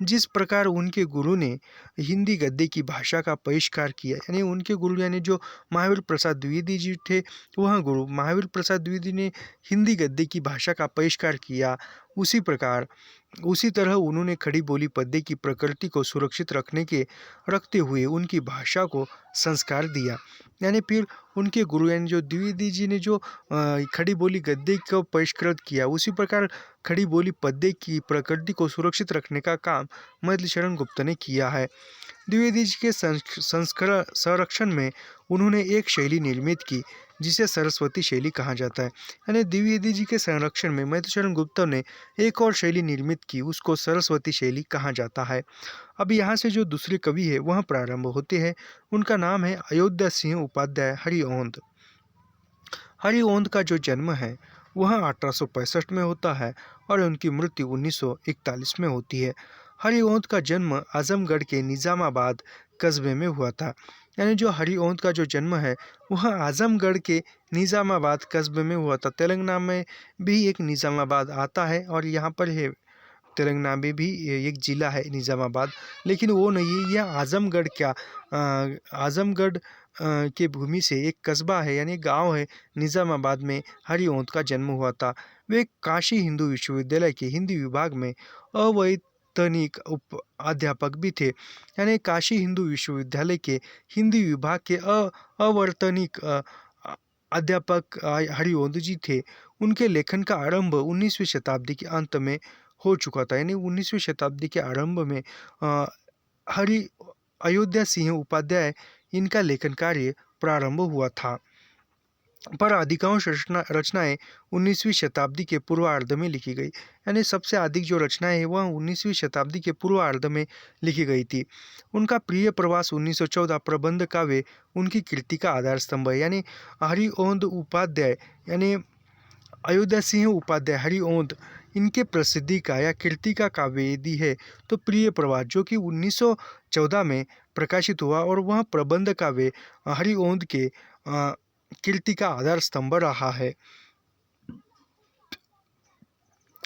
जिस प्रकार उनके गुरु ने हिंदी गद्य की भाषा का बहिष्कार किया, यानी उनके गुरु यानी जो महावीर प्रसाद द्विवेदी जी थे, वह गुरु महावीर प्रसाद द्विवेदी ने हिंदी गद्य की भाषा का बहिष्कार किया, उसी तरह उन्होंने खड़ी बोली पद्य की प्रकृति को सुरक्षित रखते हुए उनकी भाषा को संस्कार दिया। यानी फिर उनके गुरु यानी जो द्विवेदी जी ने जो खड़ी बोली गद्य को बहिष्कृत किया, उसी प्रकार खड़ी बोली पद्य की प्रकृति को सुरक्षित रखने का काम मैथिली शरण गुप्त ने किया है। द्विवेदी जी के संरक्षण में उन्होंने एक शैली निर्मित की जिसे सरस्वती शैली कहा जाता है। यानी द्विवेदी जी के संरक्षण में मैथिली शरण गुप्त ने एक और शैली निर्मित की, उसको सरस्वती शैली कहा जाता है। अब यहाँ से जो दूसरे कवि है वह प्रारंभ होते हैं। उनका नाम है अयोध्या सिंह उपाध्याय हरिऔंध। हरिऔंध का जो जन्म है वह 1865 में होता है और उनकी मृत्यु 1941 में होती है। हरिऔंध का जन्म आजमगढ़ के निजामाबाद कस्बे में हुआ था। यानी जो हरिऔंध का जो जन्म है वह आजमगढ़ के निजामाबाद कस्बे में हुआ था। तेलंगाना में भी एक निजामाबाद आता है और यहाँ पर है तेलंगाना में भी एक ज़िला है निज़ामाबाद, लेकिन वो नहीं है। यह आजमगढ़ के भूमि से एक कस्बा है यानी गांव है निज़ामाबाद में हरिऔंध का जन्म हुआ था। वे काशी हिंदू विश्वविद्यालय के हिंदी विभाग में अवैतनिक अध्यापक भी थे। यानी काशी हिंदू विश्वविद्यालय के हिंदी विभाग के अवर्तनिक अध्यापक हरिऔंध जी थे। उनके लेखन का आरंभ 19वीं शताब्दी के अंत में हो चुका था। यानी 19वीं शताब्दी के आरंभ में हरि अयोध्या सिंह उपाध्याय इनका लेखन कार्य प्रारंभ हुआ था, पर अधिकांश रचनाएं 19वीं शताब्दी के पूर्वार्ध में लिखी गई। यानी सबसे अधिक जो रचनाएं हैं वह 19वीं शताब्दी के पूर्वार्ध में लिखी गई थी। उनका प्रिय प्रवास 1914 प्रबंध काव्य उनकी कृति का आधार स्तंभ है। यानी हरिऔंध उपाध्याय यानी अयोध्या सिंह उपाध्याय हरिऔंध इनके प्रसिद्धि का या कृति का काव्य यदि है तो प्रिय प्रवास जो कि 1914 में प्रकाशित हुआ और वह प्रबंध काव्य हरिऔंध के कृति का आधार स्तंभ रहा है।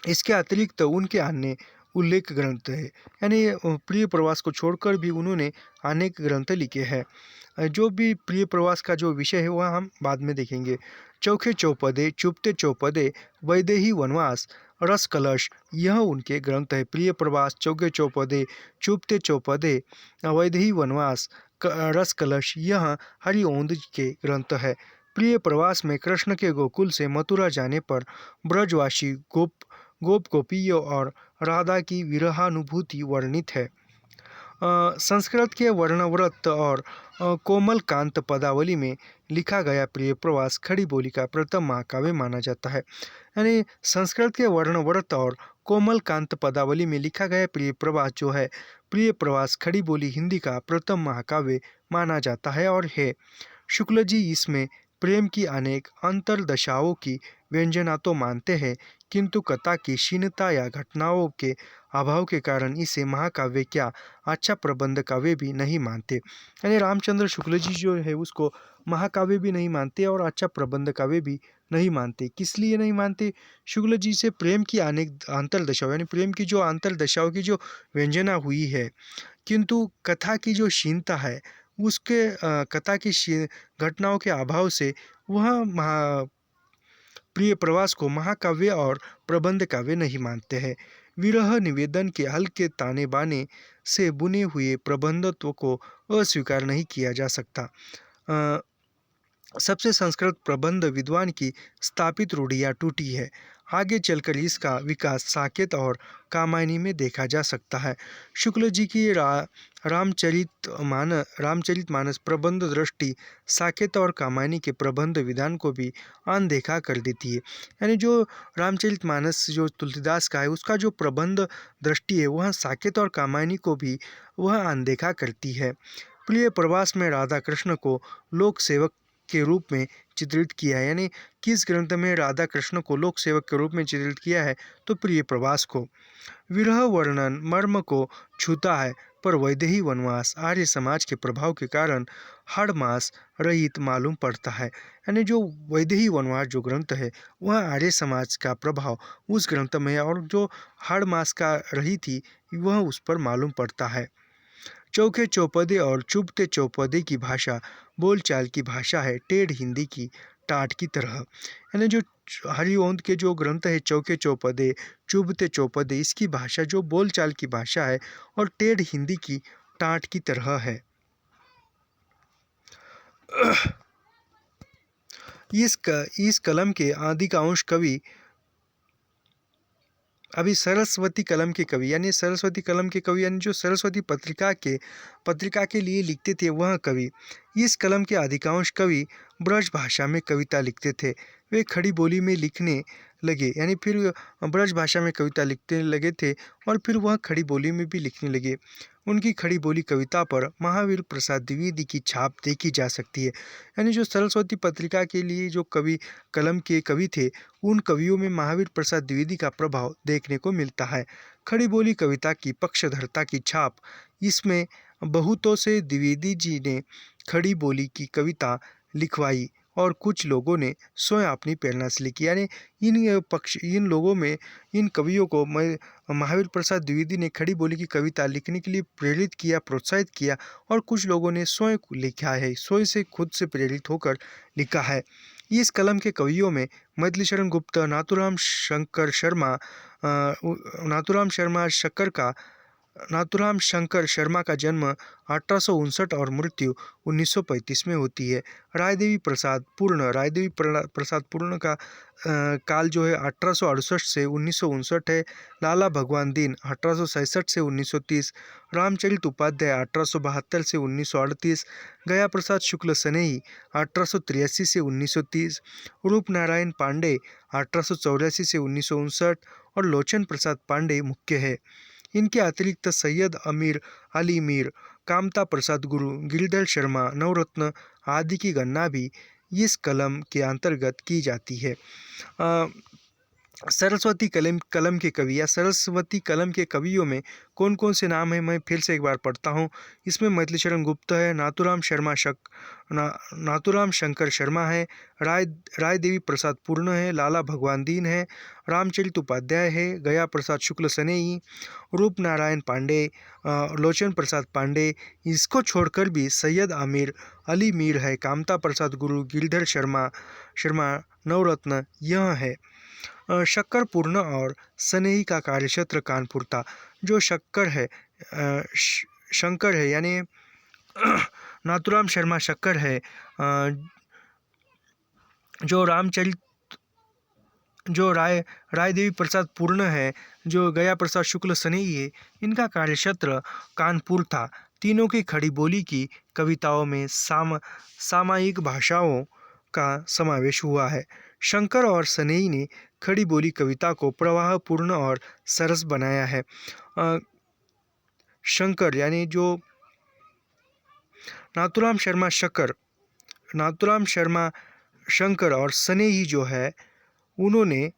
इसके अतिरिक्त उनके अन्य उल्लेख ग्रंथ है। यानी प्रिय प्रवास को छोड़कर भी उन्होंने अनेक ग्रंथ लिखे हैं। जो भी प्रिय प्रवास का जो विषय है वह हम बाद में देखेंगे। चौखे चौपदे, चुपते चौपदे, वैदेही वनवास, रस कलश, यह उनके ग्रंथ है। प्रिय प्रवास, चौखे चौपदे, चुपते चौपदे, वैदेही वनवास, रस कलश, यह हरिऔंध के ग्रंथ है। प्रिय प्रवास में कृष्ण के गोकुल से मथुरा जाने पर ब्रजवासी गोपियों और राधा की विरहानुभूति वर्णित है। संस्कृत के वर्णव्रत और कोमलकांत पदावली में लिखा गया प्रिय प्रवास खड़ी बोली का प्रथम महाकाव्य माना जाता है। यानी संस्कृत के वर्णव्रत और कोमलकांत पदावली में लिखा गया प्रिय प्रवास जो है प्रिय प्रवास खड़ी बोली हिंदी का प्रथम महाकाव्य माना जाता है और है। शुक्ल जी इसमें प्रेम की अनेक अंतर्दशाओं की व्यंजना तो मानते हैं, किंतु कथा की क्षीणता या घटनाओं के अभाव के कारण इसे महाकाव्य क्या अच्छा प्रबंध काव्य भी नहीं मानते। यानी रामचंद्र शुक्ल जी जो है उसको महाकाव्य भी नहीं मानते और अच्छा प्रबंध काव्य भी नहीं मानते। किस लिए नहीं मानते? शुक्ल जी से प्रेम की अनेक अंतर्दशाओं यानी प्रेम की जो अंतर्दशाओं की जो व्यंजना हुई है, किंतु कथा की जो क्षीणता है उसके कथा की घटनाओं के अभाव से वह प्रिय प्रवास को महाकाव्य और प्रबंध काव्य नहीं मानते हैं। विरह निवेदन के हल्के ताने बाने से बुने हुए प्रबंधत्व को अस्वीकार नहीं किया जा सकता। सबसे संस्कृत प्रबंध विद्वान की स्थापित रूढ़ियाँ टूटी है। आगे चलकर इसका विकास साकेत और कामायनी में देखा जा सकता है। शुक्ल जी की रामचरितमानस प्रबंध दृष्टि साकेत और कामायनी के प्रबंध विधान को भी अनदेखा कर देती है। यानी जो रामचरितमानस जो तुलसीदास का है उसका जो प्रबंध दृष्टि है वह साकेत और कामायनी को भी वह अनदेखा करती है। प्रिय प्रवास में राधा कृष्ण को लोक सेवक के रूप में चित्रित किया है। यानी किस ग्रंथ में राधा कृष्ण को लोक सेवक के रूप में चित्रित किया है? तो प्रिय प्रवास को। विरह वर्णन मर्म को छूता है, पर वैदेही वनवास आर्य समाज के प्रभाव के कारण हड़मास रहित मालूम पड़ता है। यानी जो वैदेही वनवास जो ग्रंथ है वह आर्य समाज का प्रभाव उस ग्रंथ में है और जो हड़मास का रहित ही वह उस पर मालूम पड़ता है। चौखे चौपदे और चुभते चौपदे की भाषा बोलचाल की भाषा है, टेढ़ हिंदी की टाट की तरह। यानी जो हरिओंद के जो ग्रंथ है चौके चौपदे चुभते चौपदे, इसकी भाषा जो बोलचाल की भाषा है और टेढ़ हिंदी की टाट की तरह है। इस कलम के अधिकांश कवि अभी सरस्वती कलम के कवि यानी सरस्वती कलम के कवि यानी जो सरस्वती पत्रिका के लिए लिखते थे वह कवि। इस कलम के अधिकांश कवि ब्रज भाषा में कविता लिखते थे। वे खड़ी बोली में लिखने लगे, यानी फिर ब्रज भाषा में कविता लिखने लगे थे और फिर वह खड़ी बोली में भी लिखने लगे। उनकी खड़ी बोली कविता पर महावीर प्रसाद द्विवेदी की छाप देखी जा सकती है। यानी जो सरस्वती पत्रिका के लिए जो कलम के कवि थे उन कवियों में महावीर प्रसाद द्विवेदी का प्रभाव देखने को मिलता है। खड़ी बोली कविता की पक्षधरता की छाप इसमें बहुतों से द्विवेदी जी ने खड़ी बोली की कविता लिखवाई और कुछ लोगों ने स्वयं अपनी प्रेरणा से लिखी। यानी इन लोगों में इन कवियों को महावीर प्रसाद द्विवेदी ने खड़ी बोली की कविता लिखने के लिए प्रेरित किया, प्रोत्साहित किया और कुछ लोगों ने स्वयं लिखा है, स्वयं से खुद से प्रेरित होकर लिखा है। इस कलम के कवियों में मैथिलीशरण गुप्त, नाथुराम शंकर शर्मा का जन्म 1859 और मृत्यु 1935 में होती है। रायदेवी प्रसाद पूर्ण का काल जो है 1868 से 1959 है। लाला भगवान दीन 1866 से 1930, रामचरित उपाध्याय 1872 से 1938, गया प्रसाद शुक्ल सनेही 1883 से 1930, रूप नारायण पांडे 1884 से 1959 और लोचन प्रसाद पांडे मुख्य है। इनके अतिरिक्त सैयद अमीर अली मीर, कामता प्रसाद गुरु, गिरिधर शर्मा, नवरत्न आदि की गणना भी इस कलम के अंतर्गत की जाती है। सरस्वती कलम के कवि या सरस्वती कलम के कवियों में कौन कौन से नाम हैं मैं फिर से एक बार पढ़ता हूँ। इसमें मैथिलीशरण गुप्त है, नाथुराम शंकर शर्मा है, राय देवी प्रसाद पूर्ण है, लाला भगवान दीन है, रामचरित उपाध्याय है, गया प्रसाद शुक्ल सनेही, रूप नारायण पांडे, लोचन प्रसाद पांडे। इसको छोड़कर भी सैयद आमिर अली मीर है, कामता प्रसाद गुरु, गिरिधर शर्मा, नवरत्न यह है। शक्कर पूर्ण और सनेही का कार्यक्षेत्र कानपुर था। जो शंकर है यानी नाथुराम शर्मा शक्कर है, जो राय देवी प्रसाद पूर्ण है, जो गया प्रसाद शुक्ल सनेही है, इनका कार्यक्षेत्र कानपुर था। तीनों की खड़ी बोली की कविताओं में सामायिक भाषाओं का समावेश हुआ है। शंकर और सनेही ने खड़ी बोली कविता को प्रवाहपूर्ण और सरस बनाया है। शंकर यानी जो नाथुराम शर्मा शंकर और स्नेही जो है उन्होंने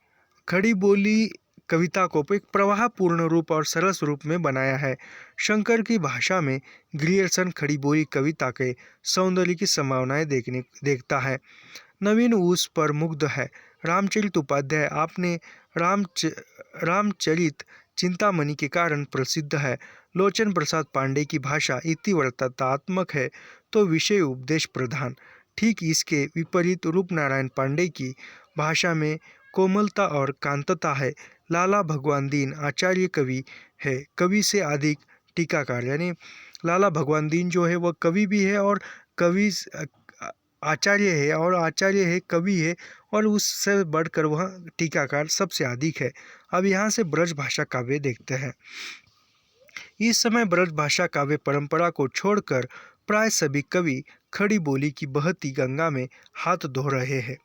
खड़ी बोली कविता को एक प्रवाहपूर्ण रूप और सरस रूप में बनाया है। शंकर की भाषा में ग्रियर्सन खड़ी बोली कविता के सौंदर्य की संभावनाएं देखता है। नवीन उस पर मुग्ध है। रामचरित उपाध्याय आपने रामचरित चिंतामणि के कारण प्रसिद्ध है। लोचन प्रसाद पांडे की भाषा इतनी वर्णनात्मक है तो विषय उपदेश प्रधान। ठीक इसके विपरीत रूपनारायण पांडे की भाषा में कोमलता और कांतता है। लाला भगवान दीन आचार्य कवि है, कवि से अधिक टीकाकार, यानी लाला भगवान दीन जो है वह कवि भी है और कवि आचार्य है, और आचार्य है, कवि है, और उससे बढ़कर वह टीकाकार सबसे अधिक है। अब यहाँ से ब्रज भाषा काव्य देखते हैं। इस समय ब्रज भाषा काव्य परंपरा को छोड़कर प्राय सभी कवि खड़ी बोली की बहती गंगा में हाथ धो रहे हैं,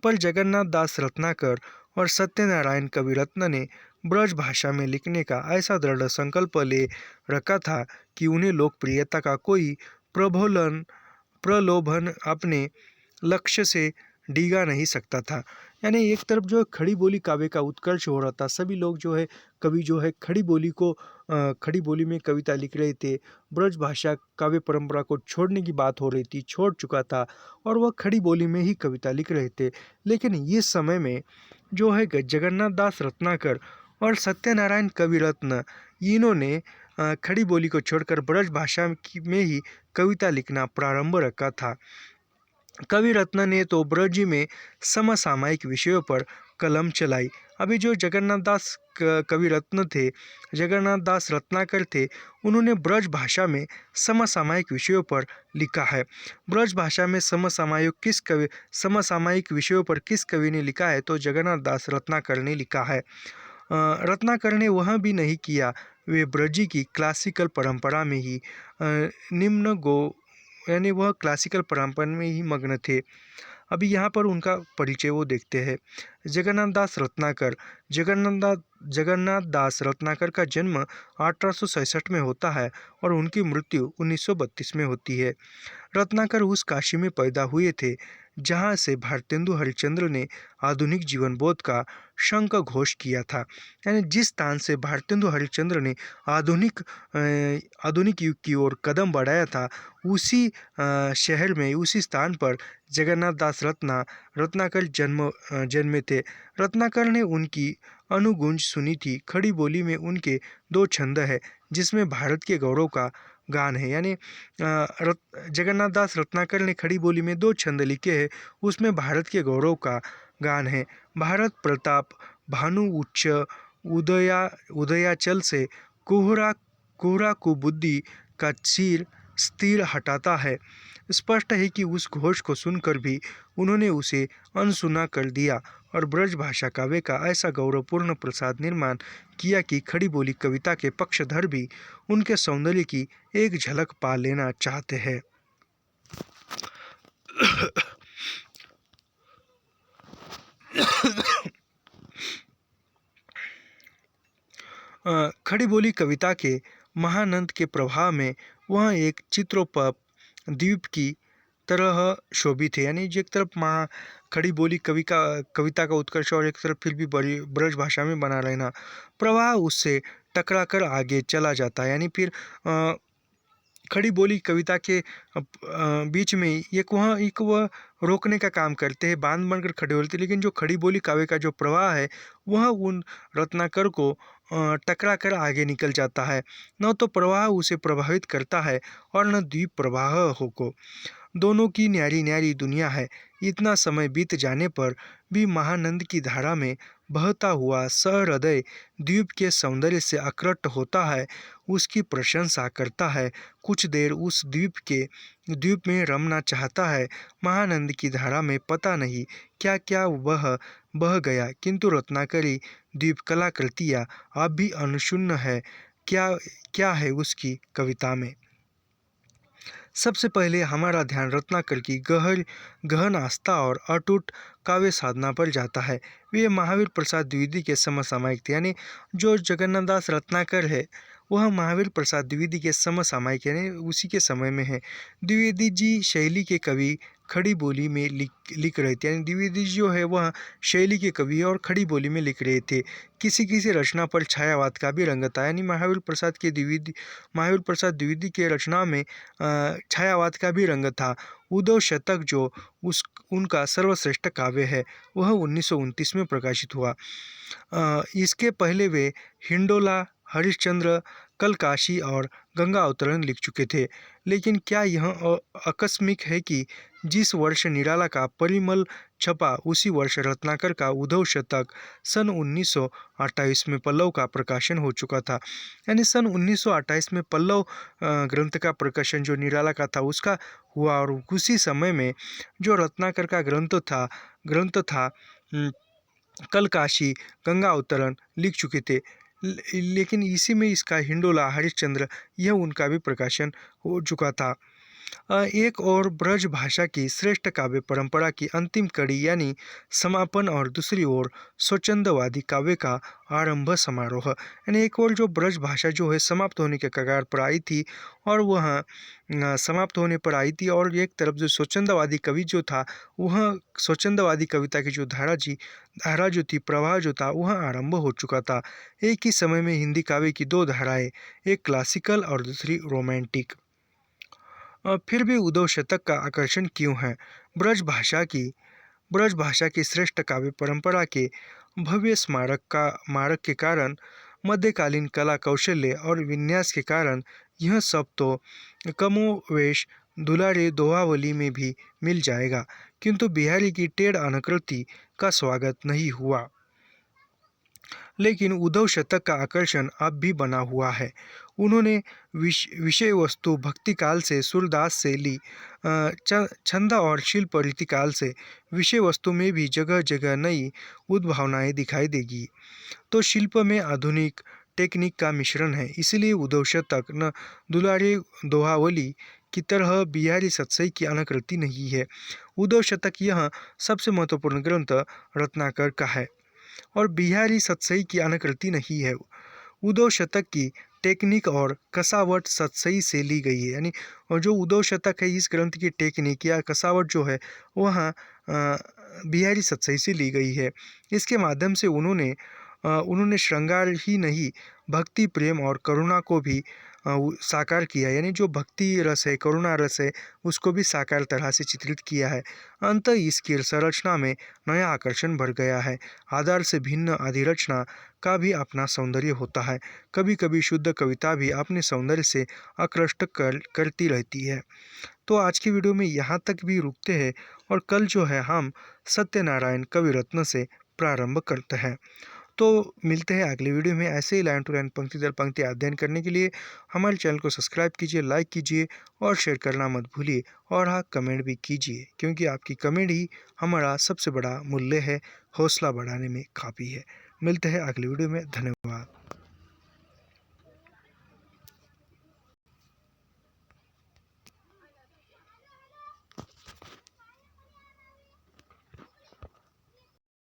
पर जगन्नाथ दास रत्नाकर और सत्यनारायण कविरत्न ने ब्रज भाषा में लिखने का ऐसा दृढ़ संकल्प ले रखा था कि उन्हें लोकप्रियता का कोई प्रलोभन अपने लक्ष्य से डिगा नहीं सकता था। यानी एक तरफ जो खड़ी बोली काव्य का उत्कर्ष हो रहा था, सभी लोग जो है कवि जो है खड़ी बोली में कविता लिख रहे थे, ब्रज भाषा काव्य परंपरा को छोड़ने की बात हो रही थी, छोड़ चुका था और वह खड़ी बोली में ही कविता लिख रहे थे। लेकिन इस समय में जो है जगन्नाथ दास रत्नाकर और सत्यनारायण कविरत्न इन्होंने खड़ी बोली को छोड़कर ब्रज भाषा में ही कविता लिखना प्रारंभ रखा था। कविरत्न ने तो ब्रज में समसामयिक विषयों पर कलम चलाई। अभी जो जगन्नाथ दास कविरत्न थे, जगन्नाथ दास रत्नाकर थे, उन्होंने ब्रज भाषा में समसामयिक विषयों पर लिखा है। ब्रज भाषा में समसामयिक विषयों पर किस कवि ने लिखा है? तो जगन्नाथ दास रत्नाकर ने लिखा है। रत्नाकर ने वह भी नहीं किया, वे ब्रजी की क्लासिकल परंपरा में ही निम्न गो यानी वह क्लासिकल परंपरा में ही मग्न थे। अभी यहाँ पर उनका परिचय वो देखते हैं। जगन्नाथ दास रत्नाकर जगन्नाथ दास रत्नाकर का जन्म 1866 में होता है और उनकी मृत्यु 1932 में होती है। रत्नाकर उस काशी में पैदा हुए थे जहाँ से भारतेंदु हरिश्चंद्र ने आधुनिक जीवन बोध का शंख घोष किया था। यानी जिस स्थान से भारतेंदु हरिश्चंद्र ने आधुनिक युग की ओर कदम बढ़ाया था, उसी शहर में, उसी स्थान पर जगन्नाथ दास रत्नाकर जन्मे थे। रत्नाकर ने उनकी अनुगूंज सुनी थी। खड़ी बोली में उनके 2 छंद है जिसमें भारत के गौरव का गान है। यानी जगन्नाथ दास रत्नाकर ने खड़ी बोली में 2 छंद लिखे हैं, उसमें भारत के गौरव का गान है। भारत प्रताप भानु उच्च उदयाचल से कोहरा कुबुद्धि का चीर स्थिर हटाता है। स्पष्ट है कि उस घोष को सुनकर भी उन्होंने उसे अनसुना कर दिया और ब्रज भाषा काव्य का ऐसा गौरवपूर्ण प्रसाद निर्माण किया कि खड़ी बोली कविता के पक्षधर भी उनके सौंदर्य की एक झलक पा लेना चाहते हैं। खड़ी बोली कविता के महानंद के प्रभाव में वह एक चित्रोपम द्वीप की तरह शोभित है। यानी एक तरफ खड़ी बोली कविता का उत्कर्ष और एक तरफ फिर भी बड़ी ब्रज भाषा में बना रहना, प्रवाह उससे टकराकर आगे चला जाता है। यानी फिर खड़ी बोली कविता के बीच में एक वह रोकने का काम करते हैं, बांध बनकर खड़े होते हैं। लेकिन जो खड़ी बोली काव्य का जो प्रवाह है वह उन रत्नाकर को टकरा कर आगे निकल जाता है। न तो प्रवाह उसे प्रभावित करता है और न द्वीप प्रवाह को। दोनों की न्यारी न्यारी दुनिया है। इतना समय बीत जाने पर भी महानंद की धारा में बहता हुआ सहृदय द्वीप के सौंदर्य से आकृष्ट होता है, उसकी प्रशंसा करता है, कुछ देर उस द्वीप में रमना चाहता है। महानंद की धारा में पता नहीं क्या क्या वह बह गया, किंतु रत्नाकरी द्वीप कलाकृतियाँ अब भी अनशून्य है। क्या है उसकी कविता में? सबसे पहले हमारा ध्यान रत्नाकर की गहन आस्था और अटूट काव्य साधना पर जाता है। वे महावीर प्रसाद द्विवेदी के समसामयिक थे। यानी जो जगन्नाथ दास रत्नाकर है वह महावीर प्रसाद द्विवेदी के समसामयिक यानी उसी के समय में है। द्विवेदी जी शैली के कवि खड़ी बोली में लिख रहे थे, यानी द्विवेदी जो है वह शैली के कवि और खड़ी बोली में लिख रहे थे। किसी किसी रचना पर छायावाद का भी रंग था, यानी महावीर प्रसाद द्विवेदी के रचना में छायावाद का भी रंग था। उद्धव शतक जो उनका सर्वश्रेष्ठ काव्य है वह 1929 में प्रकाशित हुआ। इसके पहले वे हिंडोला, हरिश्चंद्र, कलकाशी और गंगा अवतरण लिख चुके थे। लेकिन क्या यह आकस्मिक है कि जिस वर्ष निराला का परिमल छपा उसी वर्ष रत्नाकर का उद्धव शतक सन 1928 में पल्लव का प्रकाशन हो चुका था। यानी सन 1928 में पल्लव ग्रंथ का प्रकाशन जो निराला का था उसका हुआ, और उसी समय में जो रत्नाकर का ग्रंथ था कलकाशी, गंगा अवतरण लिख चुके थे। लेकिन इसी में इसका हिंडोला, हरिश्चंद्र यह उनका भी प्रकाशन हो चुका था। एक और ब्रज भाषा की श्रेष्ठ काव्य परंपरा की अंतिम कड़ी यानी समापन, और दूसरी ओर स्वच्छंदवादी काव्य का आरंभ समारोह। यानी एक और जो ब्रज भाषा जो है समाप्त होने के कगार पर आई थी, और वह समाप्त होने पर आई थी, और एक तरफ जो स्वच्छंदवादी कवि जो था वह स्वच्छंदवादी कविता की जो धारा जो थी, प्रवाह जो था वह आरंभ हो चुका था। एक ही समय में हिंदी काव्य की दो धाराएं, एक क्लासिकल और दूसरी रोमांटिक। फिर भी उद्धव शतक का आकर्षण क्यों है? ब्रज भाषा की श्रेष्ठ काव्य परंपरा के भव्य मारक के कारण, मध्यकालीन कला कौशल्य और विन्यास के कारण यह सब तो कमोवेश दुलारे दोहावली में भी मिल जाएगा, किंतु बिहारी की टेढ़ अनुकृति का स्वागत नहीं हुआ। लेकिन उद्धव शतक का आकर्षण अब भी बना हुआ है। उन्होंने विषय वस्तु भक्ति काल से सूरदास से ली, छंद और शिल्प रीतिकाल से विषय वस्तु में भी जगह जगह नई उद्भावनाएं दिखाई देगी। तो शिल्प में आधुनिक टेक्निक का मिश्रण है, इसलिए उद्धव शतक न दुलारे दोहावली की तरह बिहारी सतसई की अनुकृति नहीं है। उद्धव शतक यह सबसे महत्वपूर्ण ग्रंथ रत्नाकर का है और बिहारी सतसई की अनुकृति नहीं है। उद्धव शतक की टेक्निक और कसावट सतसई से ली गई है, यानी जो उद्धव शतक है इस ग्रंथ की टेक्निक या कसावट जो है वह बिहारी सतसई से ली गई है। इसके माध्यम से उन्होंने श्रृंगार ही नहीं, भक्ति, प्रेम और करुणा को भी साकार किया, यानी जो भक्ति रस है, करुणा रस है, उसको भी साकार तरह से चित्रित किया है। अंत इसकी संरचना में नया आकर्षण भर गया है। आधार से भिन्न अधिरचना का भी अपना सौंदर्य होता है। कभी कभी शुद्ध कविता भी अपने सौंदर्य से आकृष्ट करती रहती है। तो आज की वीडियो में यहाँ तक भी रुकते हैं, और कल जो है हम सत्यनारायण कवि रत्न से प्रारंभ करते हैं। तो मिलते हैं अगली वीडियो में। ऐसे ही लाइन टू लाइन, पंक्ति दर पंक्ति अध्ययन करने के लिए हमारे चैनल को सब्सक्राइब कीजिए, लाइक कीजिए और शेयर करना मत भूलिए, और हाँ, कमेंट भी कीजिए, क्योंकि आपकी कमेंट ही हमारा सबसे बड़ा मूल्य है, हौसला बढ़ाने में काफ़ी है। मिलते हैं अगली वीडियो में। धन्यवाद।